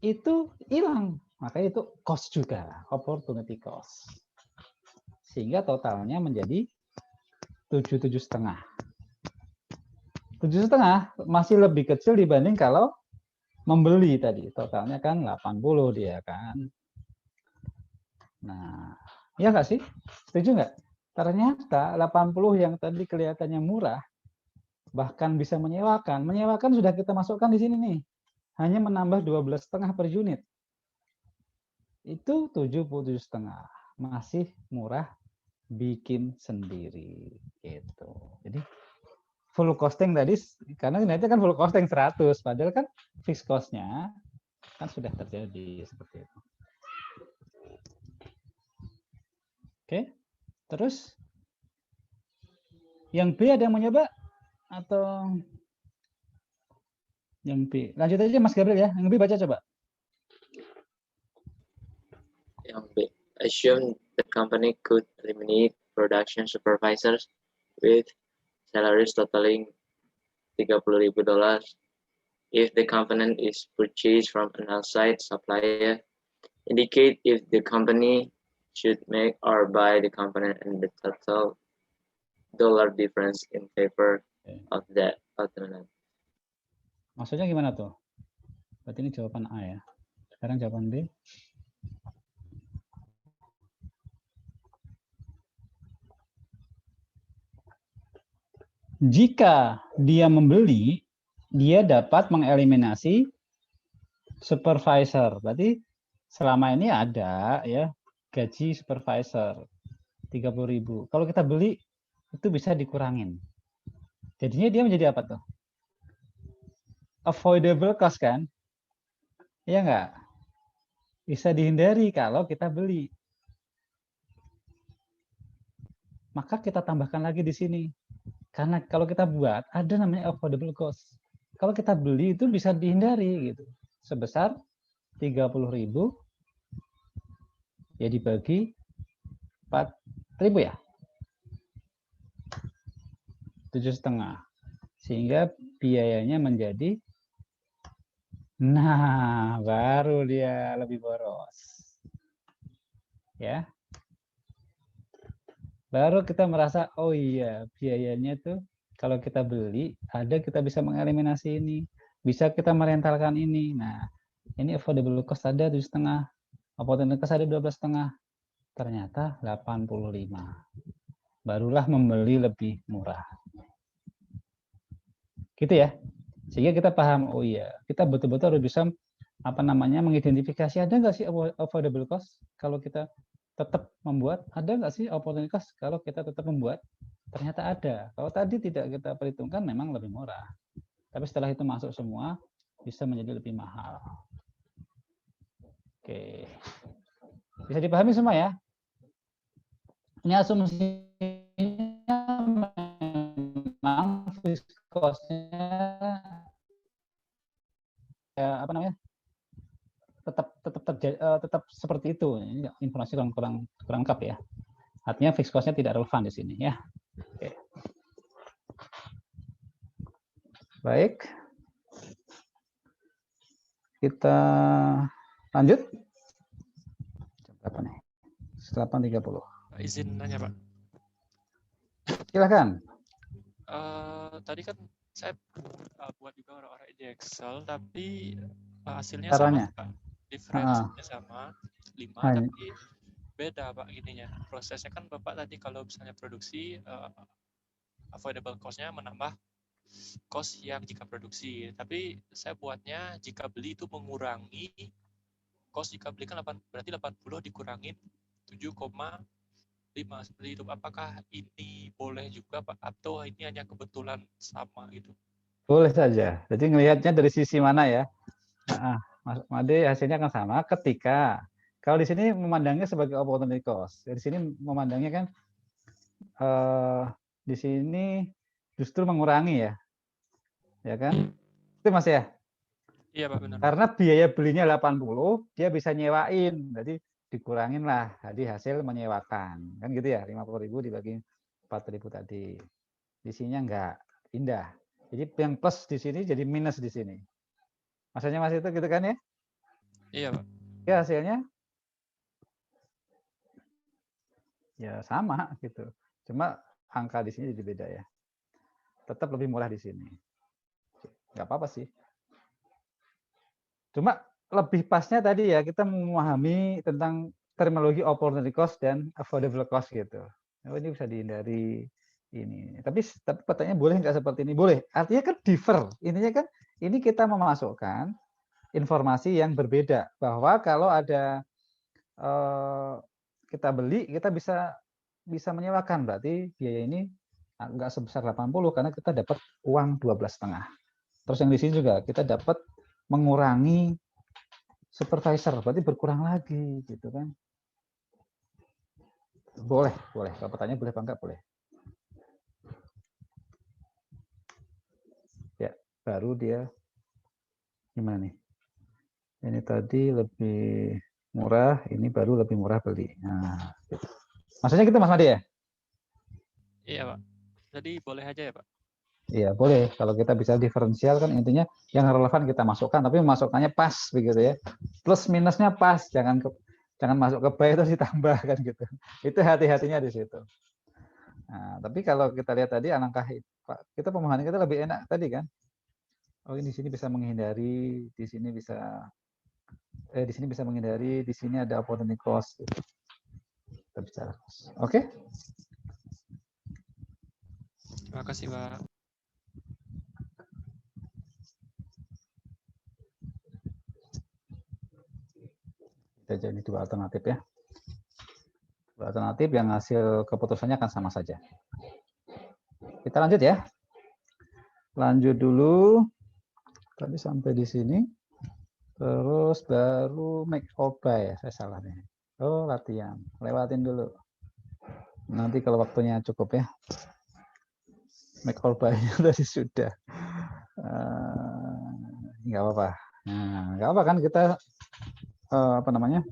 A: itu hilang, makanya itu cost juga, opportunity cost. Sehingga totalnya menjadi 77,5. 7,5 masih lebih kecil dibanding kalau membeli tadi. Totalnya kan 80 dia kan. Nah, ya nggak sih? Setuju nggak? Ternyata 80 yang tadi kelihatannya murah, bahkan bisa menyewakan. Menyewakan sudah kita masukkan di sini nih. Hanya menambah 12,5 per unit. Itu 77,5. Masih murah bikin sendiri gitu. Jadi full costing tadi, karena nanti kan full costing 100, padahal kan fixed cost-nya kan sudah terjadi seperti itu. Oke, terus yang B ada yang mau nyoba atau yang B? Lanjut aja Mas Gabriel ya, yang B baca coba.
C: Yang B, assume the company could eliminate production supervisors with salaries totaling $30,000 if the component is purchased from an outside supplier. Indicate if the company should make or buy the component and the total dollar difference in favor of that alternative.
A: Maksudnya gimana tuh? Berarti ini jawaban A ya. Sekarang jawaban B. Jika dia membeli, dia dapat mengeliminasi supervisor. Berarti selama ini ada ya gaji supervisor 30.000. Kalau kita beli itu bisa dikurangin. Jadinya dia menjadi apa tuh? Avoidable cost kan? Iya nggak? Bisa dihindari kalau kita beli. Maka kita tambahkan lagi di sini. Karena kalau kita buat ada namanya avoidable cost. Kalau kita beli itu bisa dihindari gitu. Sebesar 30.000 ya dibagi 4.000 ya. 7,5. Sehingga biayanya menjadi, nah baru dia lebih boros. Ya. Baru kita merasa, oh iya biayanya tuh kalau kita beli, ada kita bisa mengeliminasi ini. Bisa kita merentalkan ini. Nah, ini affordable cost ada 7,5. Opportunity cost ada 12,5. Ternyata 85. Barulah membeli lebih murah. Gitu ya. Sehingga kita paham, oh iya, kita betul-betul harus bisa mengidentifikasi ada nggak sih affordable cost kalau kita tetap membuat, ada nggak sih opportunity cost kalau kita tetap membuat, ternyata ada. Kalau tadi tidak kita perhitungkan memang lebih murah. Tapi setelah itu masuk semua, bisa menjadi lebih mahal. Oke. Bisa dipahami semua ya? Ini asumsinya memang fixed cost-nya ya, tetap seperti itu. Ini informasi kurang lengkap ya. Artinya fixed cost-nya tidak relevan di sini ya. Oke. Baik. Kita lanjut. Berapa nih? 8.30.
G: izin nanya Pak.
A: Silakan.
G: Tadi kan saya buat juga orang-orang di Excel, tapi hasilnya
A: Caranya?
G: sama Pak. Difference-nya sama 5,
A: Hanya.
G: tapi beda Pak gininya. Prosesnya kan Bapak tadi kalau misalnya produksi avoidable cost-nya menambah cost yang jika produksi. Tapi saya buatnya jika beli itu mengurangi cost jika beli kan berarti 80 dikurangin 7,5 seperti itu. Apakah ini boleh juga Pak atau ini hanya kebetulan sama gitu?
A: Boleh saja. Jadi ngelihatnya dari sisi mana ya? Mas Made hasilnya akan sama ketika kalau di sini memandangnya sebagai opportunity cost. Di sini memandangnya kan di sini justru mengurangi ya kan? Itu Mas ya?
G: Iya Pak, benar.
A: Karena biaya belinya 80, dia bisa nyewain. Jadi dikurangin lah, jadi hasil menyewakan. Kan gitu ya, 50.000 dibagi 4.000 tadi. Di sininya enggak, pindah. Jadi yang plus di sini jadi minus di sini. Maksudnya Mas itu gitu kan ya?
G: Iya Pak.
A: Ya hasilnya ya sama gitu. Cuma angka di sini jadi beda ya. Tetap lebih murah di sini. Enggak apa-apa sih. Cuma lebih pasnya tadi ya kita memahami tentang terminologi opportunity cost dan affordable cost gitu. Oh, ini bisa dihindari ini. Tapi pertanyaannya boleh nggak seperti ini? Boleh. Artinya kan differ. Intinya kan ini kita memasukkan informasi yang berbeda bahwa kalau ada kita beli kita bisa menyewakan, berarti biaya ini nggak sebesar 80 karena kita dapat uang 12,5. Terus yang di sini juga kita dapat mengurangi supervisor, berarti berkurang lagi gitu kan. Boleh. Kalau pertanyaan boleh apa enggak? Boleh. Ya, baru dia gimana nih? Ini tadi lebih murah, ini baru lebih murah beli. Nah, gitu. Maksudnya gitu Mas Made ya?
G: Iya Pak. Jadi boleh aja ya Pak?
A: Iya, boleh. Kalau kita bisa diferensial kan intinya yang relevan kita masukkan, tapi memasukkannya pas begitu ya. Plus minusnya pas, jangan masuk ke buy terus ditambah kan gitu. Itu hati-hatinya di situ. Nah, tapi kalau kita lihat tadi alangkah kita pemahaman kita lebih enak tadi kan. Oh, ini di sini bisa menghindari, di sini bisa menghindari, di sini ada opportunity cost gitu. Kita bicara. Oke?
G: Terima kasih Pak.
A: Saja ini dua alternatif ya. Dua alternatif yang hasil keputusannya akan sama saja. Kita lanjut ya. Lanjut dulu. Tadi sampai di sini. Terus baru make or buy ya. Saya salah nih. Oh, latihan. Lewatin dulu. Nanti kalau waktunya cukup ya. Make or buy-nya tadi sudah. Nggak apa-apa. Nah, nggak apa kan kita apa namanya?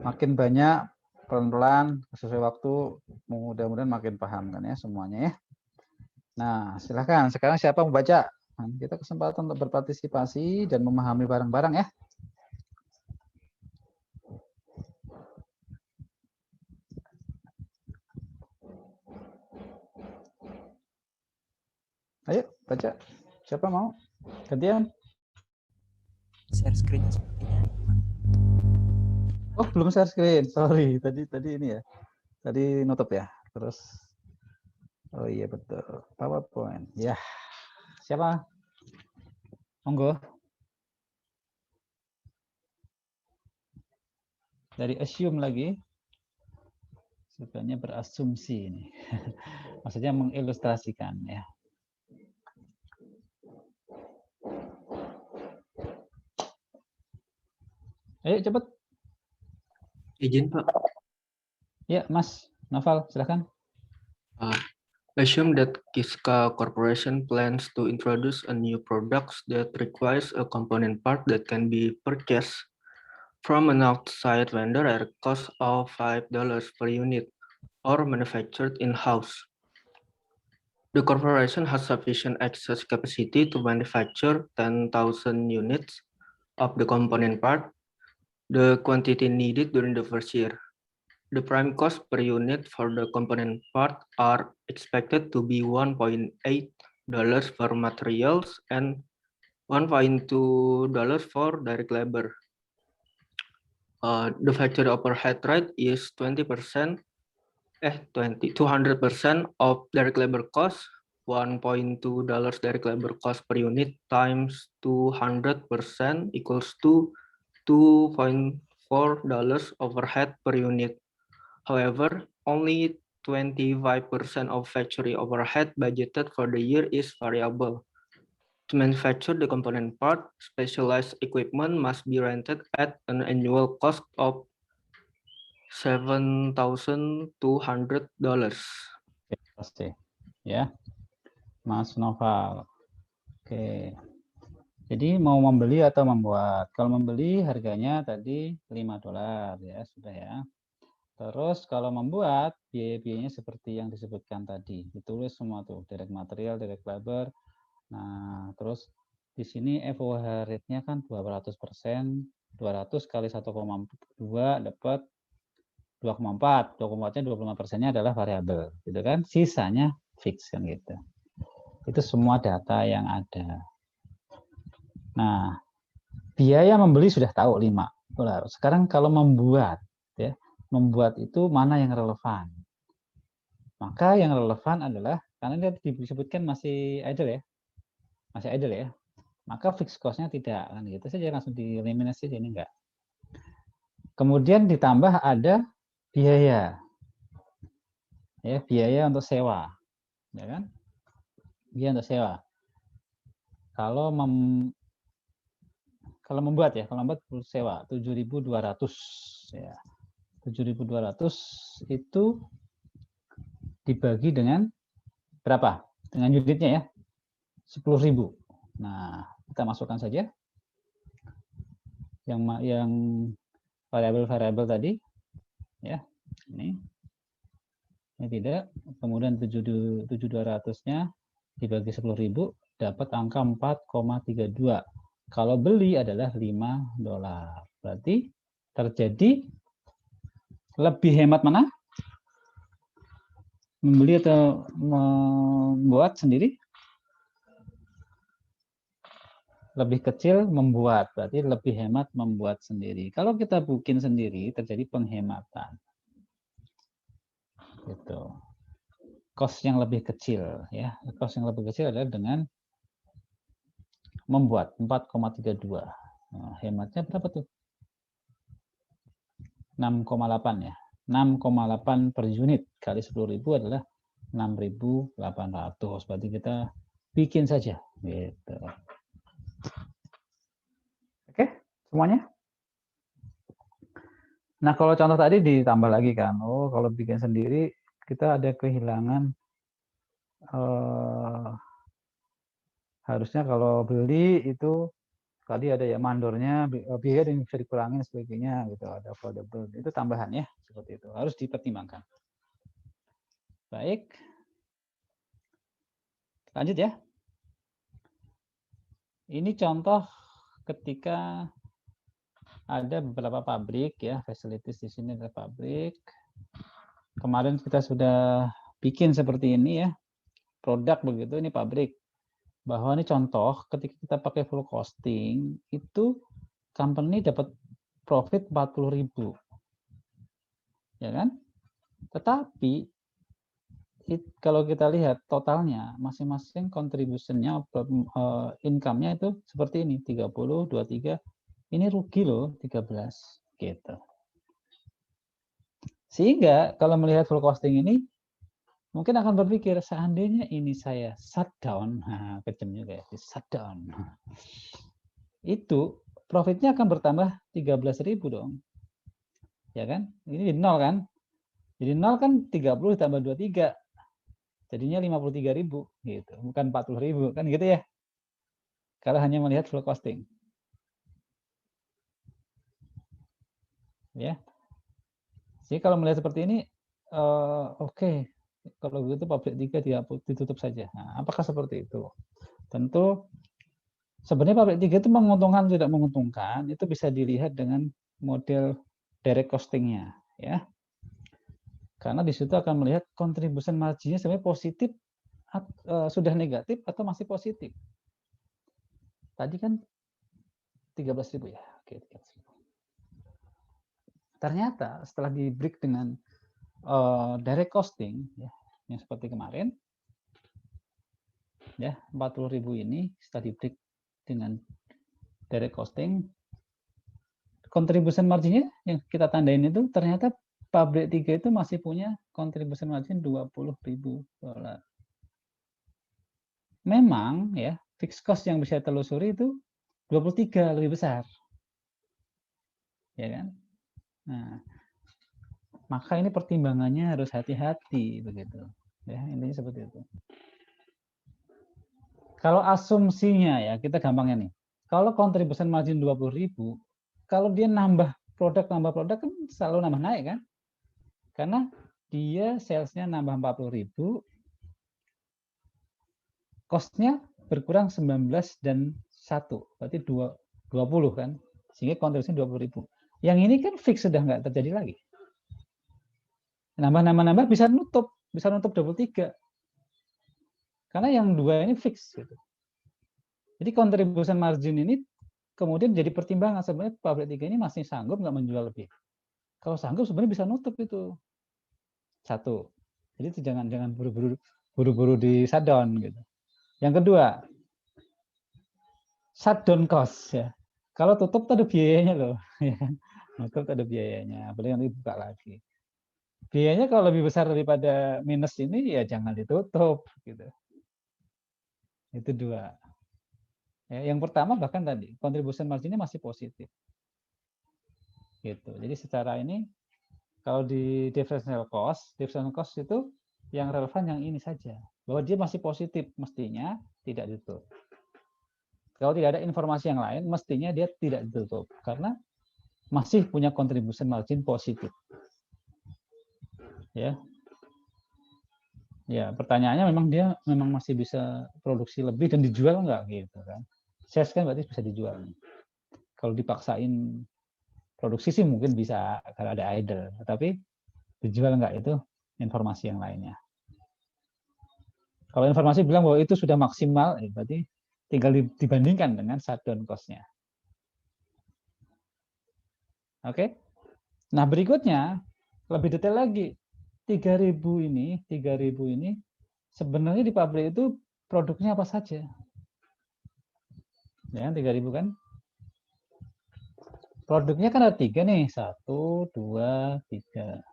A: Makin banyak pelan-pelan sesuai waktu, mudah-mudahan makin paham kan ya semuanya ya. Nah, silahkan sekarang siapa mau baca? Nah, kita kesempatan untuk berpartisipasi dan memahami bareng-bareng ya. Ayo baca. Siapa mau? Gantian.
H: Share screen sepertinya.
A: Oh, belum share screen. Sorry, tadi ini ya. Tadi nutup ya. Terus oh iya betul. PowerPoint. Ya. Siapa? Monggo. Dari assume lagi. Sebenarnya berasumsi ini. Maksudnya mengilustrasikan ya. Ayo cepat.
H: Izin Pak.
A: Ya, Mas Noval, silakan.
H: Assume that Kiska Corporation plans to introduce a new product that requires a component part that can be purchased from an outside vendor at a cost of $5 per unit or manufactured in-house. The corporation has sufficient excess capacity to manufacture 10,000 units of the component part the quantity needed during the first year. The prime cost per unit for the component part are expected to be $1.8 for materials and $1.2 for direct labor. The factory overhead rate is 200% of direct labor cost. $1.2 direct labor cost per unit times 200% equals to $2.4 overhead per unit. However, only 25% of factory overhead budgeted for the year is variable. To manufacture the component part, specialized equipment must be rented at an annual cost of $7,200.
A: Pasti, ya, Mas Noval. Oke. Jadi mau membeli atau membuat? Kalau membeli harganya tadi $5 ya, sudah ya. Terus kalau membuat biaya-biayanya seperti yang disebutkan tadi, ditulis semua tuh, direct material, direct labor. Nah, terus di sini FOH rate-nya kan 200%, 200 kali 1,2 dapat 2,4, 2,4-nya 25%-nya adalah variabel, gitu kan? Sisanya fix kan gitu. Itu semua data yang ada. Nah, biaya membeli sudah tahu $5. Sekarang kalau membuat, ya, membuat itu mana yang relevan? Maka yang relevan adalah, karena dia disebutkan masih idle ya, maka fixed cost-nya tidak, kan gitu saja, langsung dieliminasi, ini enggak. Kemudian ditambah ada biaya, ya, biaya untuk sewa, ya kan? Biaya untuk sewa. Kalau membuat perlu sewa 7.200 ya. 7.200 itu dibagi dengan berapa? Dengan unitnya ya. 10.000. Nah, kita masukkan saja yang variabel-variabel tadi ya. Ini tidak. Kemudian 7.200-nya dibagi 10.000 dapat angka 4,32. Kalau beli adalah $5. Berarti terjadi lebih hemat mana? Membeli atau membuat sendiri? Lebih kecil membuat, berarti lebih hemat membuat sendiri. Kalau kita bikin sendiri terjadi penghematan. Gitu. Cost yang lebih kecil ya. Cost yang lebih kecil adalah dengan membuat 4,32. Nah, hematnya berapa tuh? 6,8 ya. 6,8 per unit kali 10.000 adalah 6.800. Berarti kita bikin saja gitu. Oke, semuanya? Nah, kalau contoh tadi ditambah lagi kan. Oh, kalau bikin sendiri kita ada kehilangan harusnya kalau beli itu tadi ada ya mandornya, biaya yang bisa dikurangin sebagainya gitu, ada affordable, itu tambahan ya, seperti itu harus dipertimbangkan. Baik, lanjut ya. Ini contoh ketika ada beberapa pabrik ya, facilities di sini ada pabrik. Kemarin kita sudah bikin seperti ini ya, produk begitu, ini pabrik. Bahwa ini contoh ketika kita pakai full costing itu company dapat profit 40.000 ya kan, tetapi kalau kita lihat totalnya masing-masing contribution-nya income-nya itu seperti ini 30, 23, ini rugi loh 13 gitu. Sehingga kalau melihat full costing ini mungkin akan berpikir seandainya ini saya shutdown, kejam juga ya, shutdown, itu profitnya akan bertambah 13.000 dong, ya kan? Ini 0 kan? Jadi 0 kan 30 tambah 23, jadinya 53.000 gitu, bukan 40.000 kan gitu ya? Kalau hanya melihat full costing, ya. Jadi kalau melihat seperti ini, oke. Kalau begitu pabrik 3 ditutup saja. Nah, apakah seperti itu? Tentu sebenarnya pabrik 3 itu menguntungkan atau tidak menguntungkan itu bisa dilihat dengan model direct costing-nya, ya. Karena di situ akan melihat contribution margin-nya sebenarnya positif, sudah negatif atau masih positif. Tadi kan 13.000 ya. Oke, 13.000. Ternyata setelah di break dengan direct costing, ya, yang seperti kemarin, ya 40.000 ini setelah di break dengan direct costing, contribution margin-nya yang kita tandain itu ternyata pabrik 3 itu masih punya contribution margin $20.000. Memang ya fixed cost yang bisa telusuri itu 23 lebih besar. Ya kan? Nah, maka ini pertimbangannya harus hati-hati begitu. Ya, intinya seperti itu. Kalau asumsinya ya, kita gampangnya nih. Kalau contribution margin 20.000, kalau dia nambah produk kan selalu nambah naik kan? Karena dia salesnya nambah 40.000, cost-nya berkurang 19 dan 1, berarti 20 kan? Sehingga contribution 20.000. Yang ini kan fix sudah nggak terjadi lagi. Nambah bisa nutup 23. Karena yang dua ini fix gitu. Jadi contribution margin ini kemudian jadi pertimbangan sebenarnya pabrik 3 ini masih sanggup nggak menjual lebih. Kalau sanggup sebenarnya bisa nutup itu. Satu. Jadi jangan buru-buru di shutdown gitu. Yang kedua, shutdown cost ya. Kalau tutup tuh ada biayanya loh, ya. Tutup ada biayanya, apalagi nanti buka lagi. Biayanya kalau lebih besar daripada minus ini ya jangan ditutup gitu. Itu dua. Ya, yang pertama bahkan tadi contribution margin-nya masih positif. Gitu. Jadi secara ini kalau di differential cost itu yang relevan yang ini saja. Bahwa dia masih positif, mestinya tidak ditutup. Kalau tidak ada informasi yang lain, mestinya dia tidak ditutup karena masih punya contribution margin positif. Ya. Ya, pertanyaannya memang dia masih bisa produksi lebih dan dijual enggak gitu kan. Sales kan berarti bisa dijual. Kalau dipaksain produksi sih mungkin bisa kalau ada idle, tapi dijual enggak itu informasi yang lainnya. Kalau informasi bilang bahwa itu sudah maksimal, berarti tinggal dibandingkan dengan shutdown cost-nya. Oke. Nah, berikutnya lebih detail lagi. 3.000 ini sebenarnya di pabrik itu produknya apa saja? Ya, 3.000 kan? Produknya kan ada 3 nih, 1, 2, 3.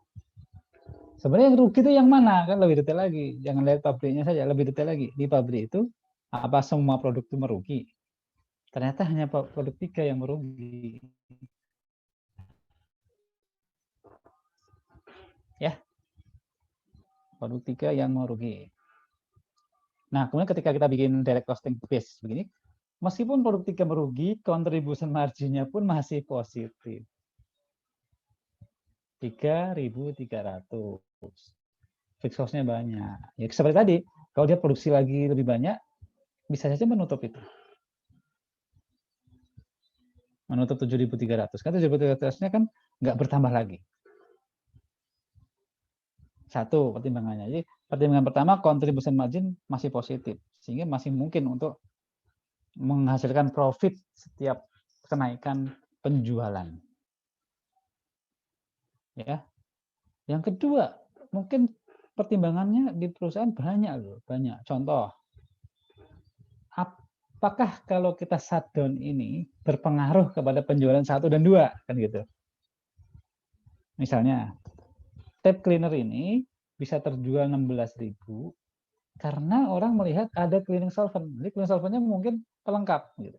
A: Sebenarnya yang rugi itu yang mana? Kan lebih detail lagi. Jangan lihat pabriknya saja, lebih detail lagi. Di pabrik itu apa semua produk itu merugi? Ternyata hanya produk 3 yang merugi. Ya. Produk 3 yang merugi. Nah, kemudian ketika kita bikin direct costing base begini, meskipun produk 3 merugi, contribution margin-nya pun masih positif. 3.300. Fixed cost-nya banyak. Ya seperti tadi, kalau dia produksi lagi lebih banyak, bisa saja menutup itu. Menutup 7.300. Kan 7.300-nya kan nggak bertambah lagi. Satu pertimbangannya. Jadi pertimbangan pertama, contribution margin masih positif. Sehingga masih mungkin untuk menghasilkan profit setiap kenaikan penjualan. Ya. Yang kedua, mungkin pertimbangannya di perusahaan banyak loh, banyak. Contoh, apakah kalau kita shutdown ini berpengaruh kepada penjualan 1 dan 2 kan gitu. Misalnya, tape cleaner ini bisa terjual 16.000 karena orang melihat ada cleaning solvent. Jadi cleaning solventnya mungkin pelengkap gitu.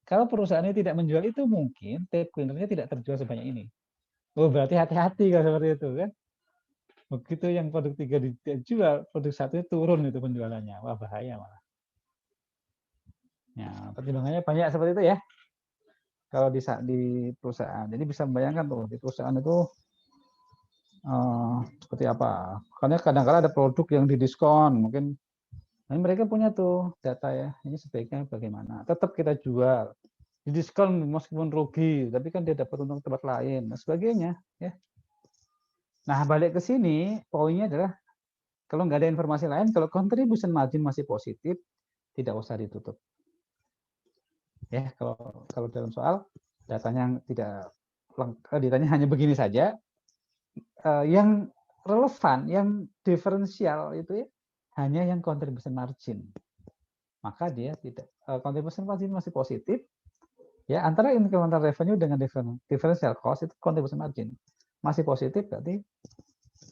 A: Kalau perusahaan ini tidak menjual itu mungkin tape cleanernya tidak terjual sebanyak ini. Oh, berarti hati-hati kalau seperti itu kan. Begitu yang produk 3 dijual, produk 1 turun itu penjualannya. Wah, bahaya malah. Ya, pertimbangannya banyak seperti itu ya. Kalau di perusahaan. Jadi bisa membayangkan tuh di perusahaan itu seperti apa. Karena kadang-kadang ada produk yang didiskon, mungkin mereka punya tuh data ya. Ini sebaiknya bagaimana. Tetap kita jual. didiskon meskipun rugi, tapi kan dia dapat untung tempat lain, dan sebagainya. Ya. Nah, balik ke sini, poinnya adalah kalau nggak ada informasi lain, kalau contribution margin masih positif, tidak usah ditutup. Ya, kalau dalam soal datanya tidak lengkap, ditanya hanya begini saja, yang relevan, yang diferensial itu ya, hanya yang contribution margin. Maka dia tidak, contribution margin masih positif. Ya, antara incremental revenue dengan differential cost itu contribution margin masih positif, berarti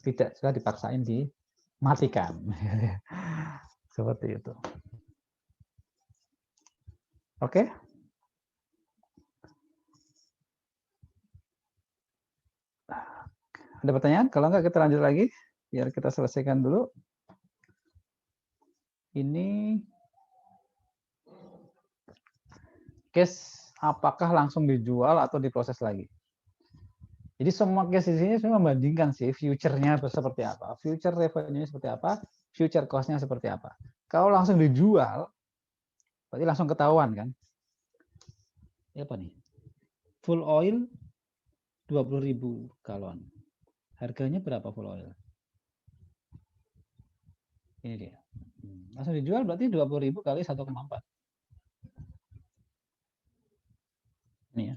A: tidak sudah dipaksain dimatikan. Seperti itu. Oke. Ada pertanyaan? Kalau enggak kita lanjut lagi, biar kita selesaikan dulu. Ini case apakah langsung dijual atau diproses lagi. Jadi semua case di sini semua membandingkan sih future-nya seperti apa, future revenue-nya seperti apa, future cost-nya seperti apa. Kalau langsung dijual, berarti langsung ketahuan kan. Ini apa nih? Full oil 20.000 galon. Harganya berapa full oil? Ini dia. Langsung dijual berarti 20.000 kali 1,4. Ini ya.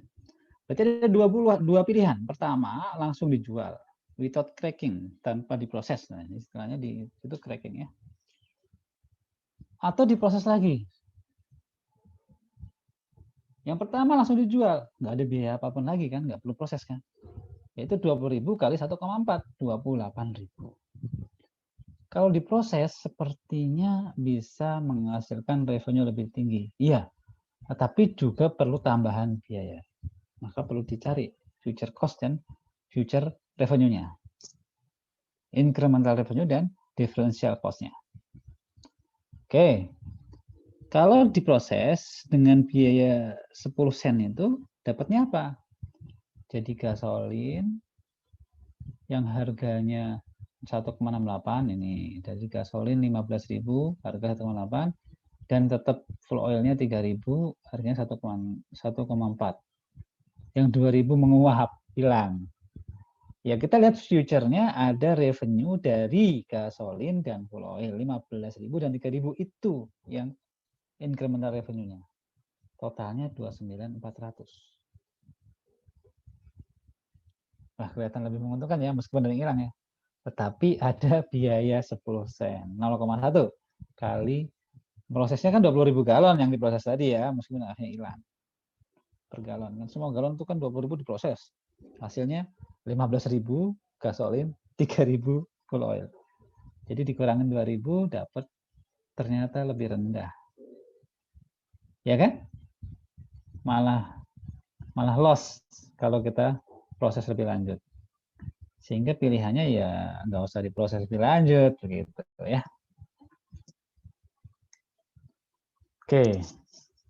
A: Berarti ada dua pilihan. Pertama, langsung dijual without cracking, tanpa diproses. Nah, ini istilahnya itu cracking ya. Atau diproses lagi. Yang pertama langsung dijual, nggak ada biaya apapun lagi kan, nggak perlu proses kan. Yaitu 20.000 kali 1,4, 28.000. Kalau diproses sepertinya bisa menghasilkan revenue lebih tinggi. Iya, tetapi juga perlu tambahan biaya. Maka perlu dicari future cost dan future revenue-nya. Incremental revenue dan differential cost-nya. Oke. Kalau diproses dengan biaya 10 sen itu dapatnya apa? Jadi gasolin yang harganya 1,68 ini, dari gasolin 15.000 harga 1,8 dan tetap full oilnya 3.000 harganya 1,4. Yang 2.000 menguap hilang. Ya kita lihat future-nya ada revenue dari gasolin dan full oil 15.000 dan 3.000 itu yang incremental revenue-nya. Totalnya 29.400. Nah, kelihatan lebih menguntungkan ya meskipun ada yang hilang ya. Tetapi ada biaya 10 sen, 0,1 kali prosesnya kan 20.000 galon yang diproses tadi ya, meskipun akhirnya hilang. Per galon. Kan semua galon itu kan 20.000 diproses. Hasilnya 15.000 gasolin, 3.000 full oil. Jadi dikurangin 2.000 dapat ternyata lebih rendah. Ya kan? Malah loss kalau kita proses lebih lanjut. Sehingga pilihannya ya nggak usah diproses lebih lanjut begitu ya. Oke.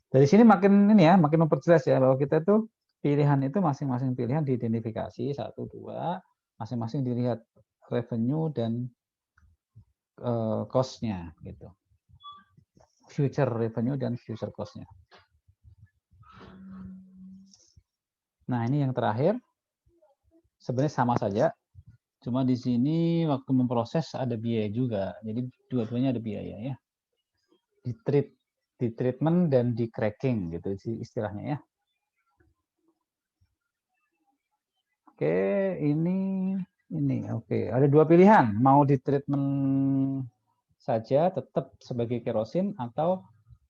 A: Dari sini makin ini ya, makin memperjelas ya bahwa kita tuh pilihan itu masing-masing pilihan diidentifikasi 1, 2, masing-masing dilihat revenue dan cost-nya gitu. Future revenue dan future cost-nya. Nah, ini yang terakhir. Sebenarnya sama saja. Cuma di sini waktu memproses ada biaya juga. Jadi dua-duanya ada biaya ya. Di treatment dan di cracking gitu istilahnya ya. Oke, ini oke. Ada dua pilihan, mau di treatment saja tetap sebagai kerosin atau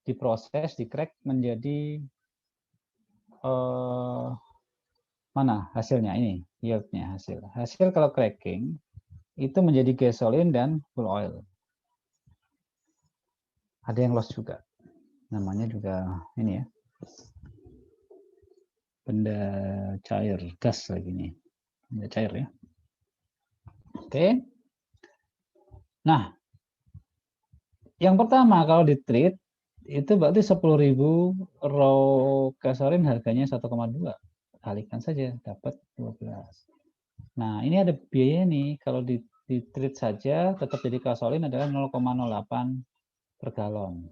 A: diproses, di crack menjadi mana hasilnya ini, yieldnya hasil kalau cracking itu menjadi gasolin dan full oil. Ada yang loss juga, namanya juga ini ya, benda cair, gas lagi nih, benda cair ya. Oke. Nah, yang pertama kalau di treat itu berarti 10.000 raw gasolin harganya 1,2. Kalikan saja dapat 12. Nah, ini ada biaya nih kalau di treat saja tetap jadi gasolin adalah 0,08 per galon.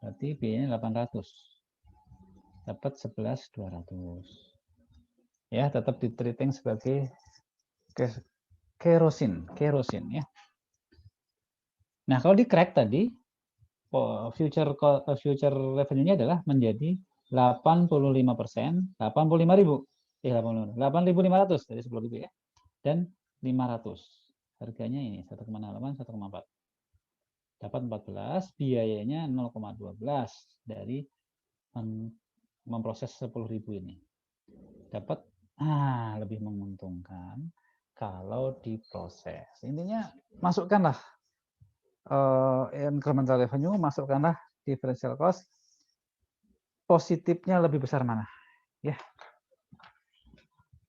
A: Berarti biayanya 800. dapat 11.200. Ya, tetap di-treating sebagai kerosin ya. Nah, kalau di crack tadi future revenue-nya adalah menjadi 85%, 85.000. 8.500 dari 10.000 ya. Dan 500. Harganya ini 1,8, 1,4. Dapat 14, biayanya 0,12 dari memproses 10.000 ini. Dapat lebih menguntungkan kalau diproses. Intinya masukkanlah incremental revenue, masukkanlah differential cost. Positifnya lebih besar mana? Ya.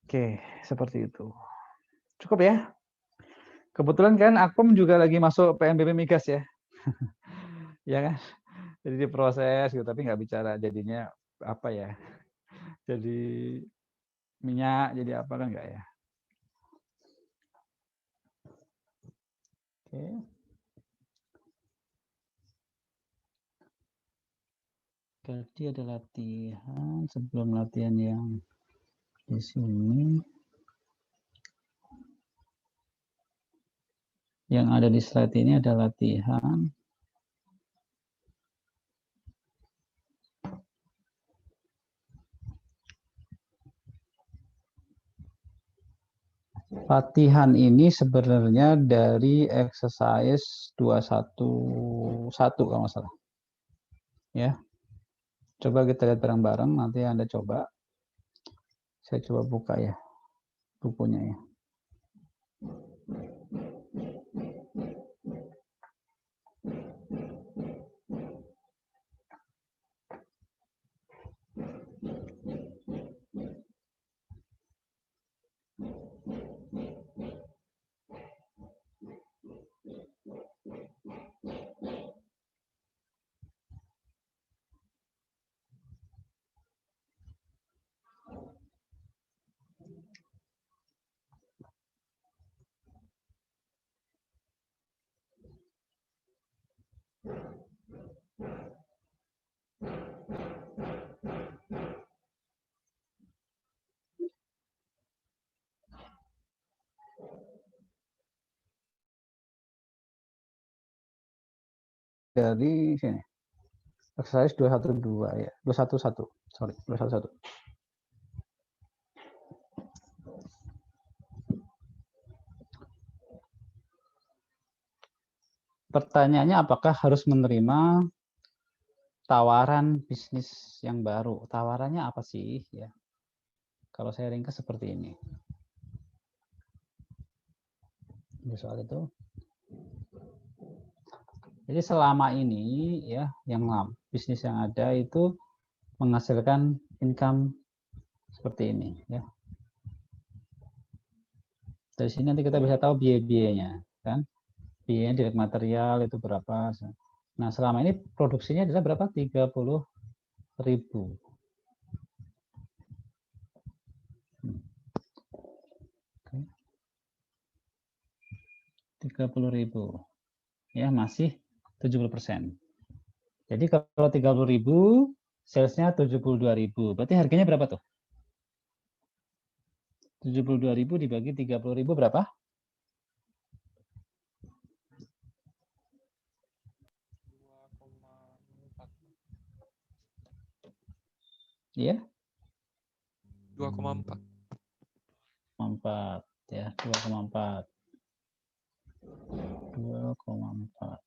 A: Oke, seperti itu. Cukup ya. Kebetulan kan Akom juga lagi masuk PNBP Migas ya. Ya kan? Jadi diproses gitu, tapi nggak bicara jadinya apa ya. Jadi minyak, jadi apa kan enggak ya. Oke. Tadi ada latihan, sebelum latihan yang di sini. Yang ada di slide ini ada latihan. Latihan ini sebenarnya dari exercise 211 kalau nggak salah. Ya. Coba kita lihat bareng-bareng, nanti Anda coba. Saya coba buka ya bukunya ya. Dari sini. Exercise 212 ya. 211. Sorry, 211. Pertanyaannya apakah harus menerima tawaran bisnis yang baru? Tawarannya apa sih ya? Kalau saya ringkas seperti ini. Ini soal itu. Jadi selama ini ya yang bisnis yang ada itu menghasilkan income seperti ini ya. Dari sini nanti kita bisa tahu biaya-biayanya kan. Biaya direct material itu berapa. Nah, selama ini produksinya adalah berapa? 30.000. 30.000. Ya, masih 70%. Jadi kalau 30.000, salesnya 72.000. Berarti harganya berapa tuh? 72.000 dibagi 30.000 berapa? Iya.
G: 2,4.
A: 4 ya, 2,4. 2,4.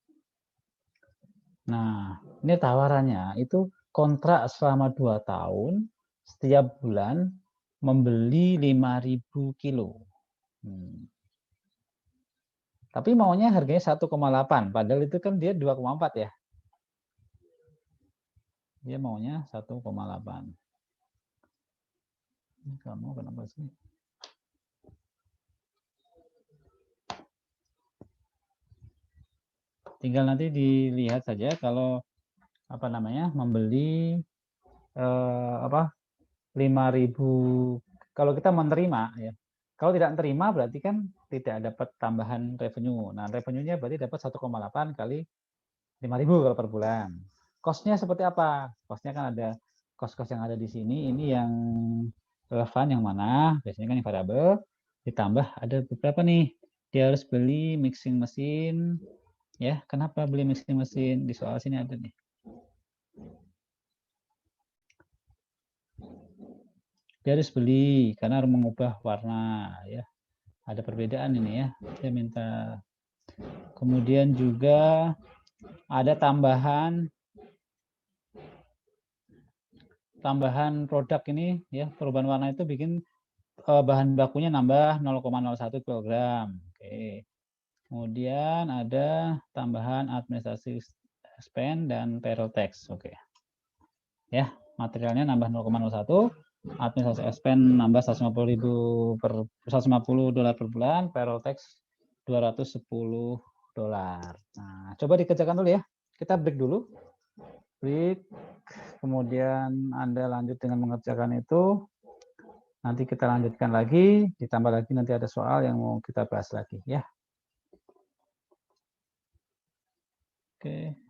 A: Nah, ini tawarannya itu kontrak selama 2 tahun, setiap bulan membeli 5.000 kilo. Tapi maunya harganya 1,8, padahal itu kan dia 2,4 ya. Dia maunya 1,8. Kamu kenapa sih? Tinggal nanti dilihat saja kalau apa namanya membeli 5.000 kalau kita menerima ya. Kalau tidak terima berarti kan tidak dapat tambahan revenue. Nah, revenue-nya berarti dapat 1,8 kali 5.000 kalau per bulan. Cost-nya seperti apa? Cost-nya kan ada Kos-kos yang ada di sini ini yang relevan yang mana? Biasanya kan yang variabel. Ditambah ada beberapa nih. Dia harus beli mixing mesin. Ya, kenapa beli mixing mesin? Di soal sini ada nih. Dia harus beli karena harus mengubah warna ya. Ada perbedaan ini ya. Dia minta. Kemudian juga ada tambahan produk ini ya, perubahan warna itu bikin bahan bakunya nambah 0,01 kg. Oke. Kemudian ada tambahan administrasi spend dan payroll tax. Oke. Ya, materialnya nambah 0,01, administrasi spend nambah 150.000 per $150 per bulan, payroll tax $210. Nah, coba dikerjakan dulu ya. Kita break dulu. Break. Kemudian Anda lanjut dengan mengerjakan itu. Nanti kita lanjutkan lagi, ditambah lagi nanti ada soal yang mau kita bahas lagi ya. Oke.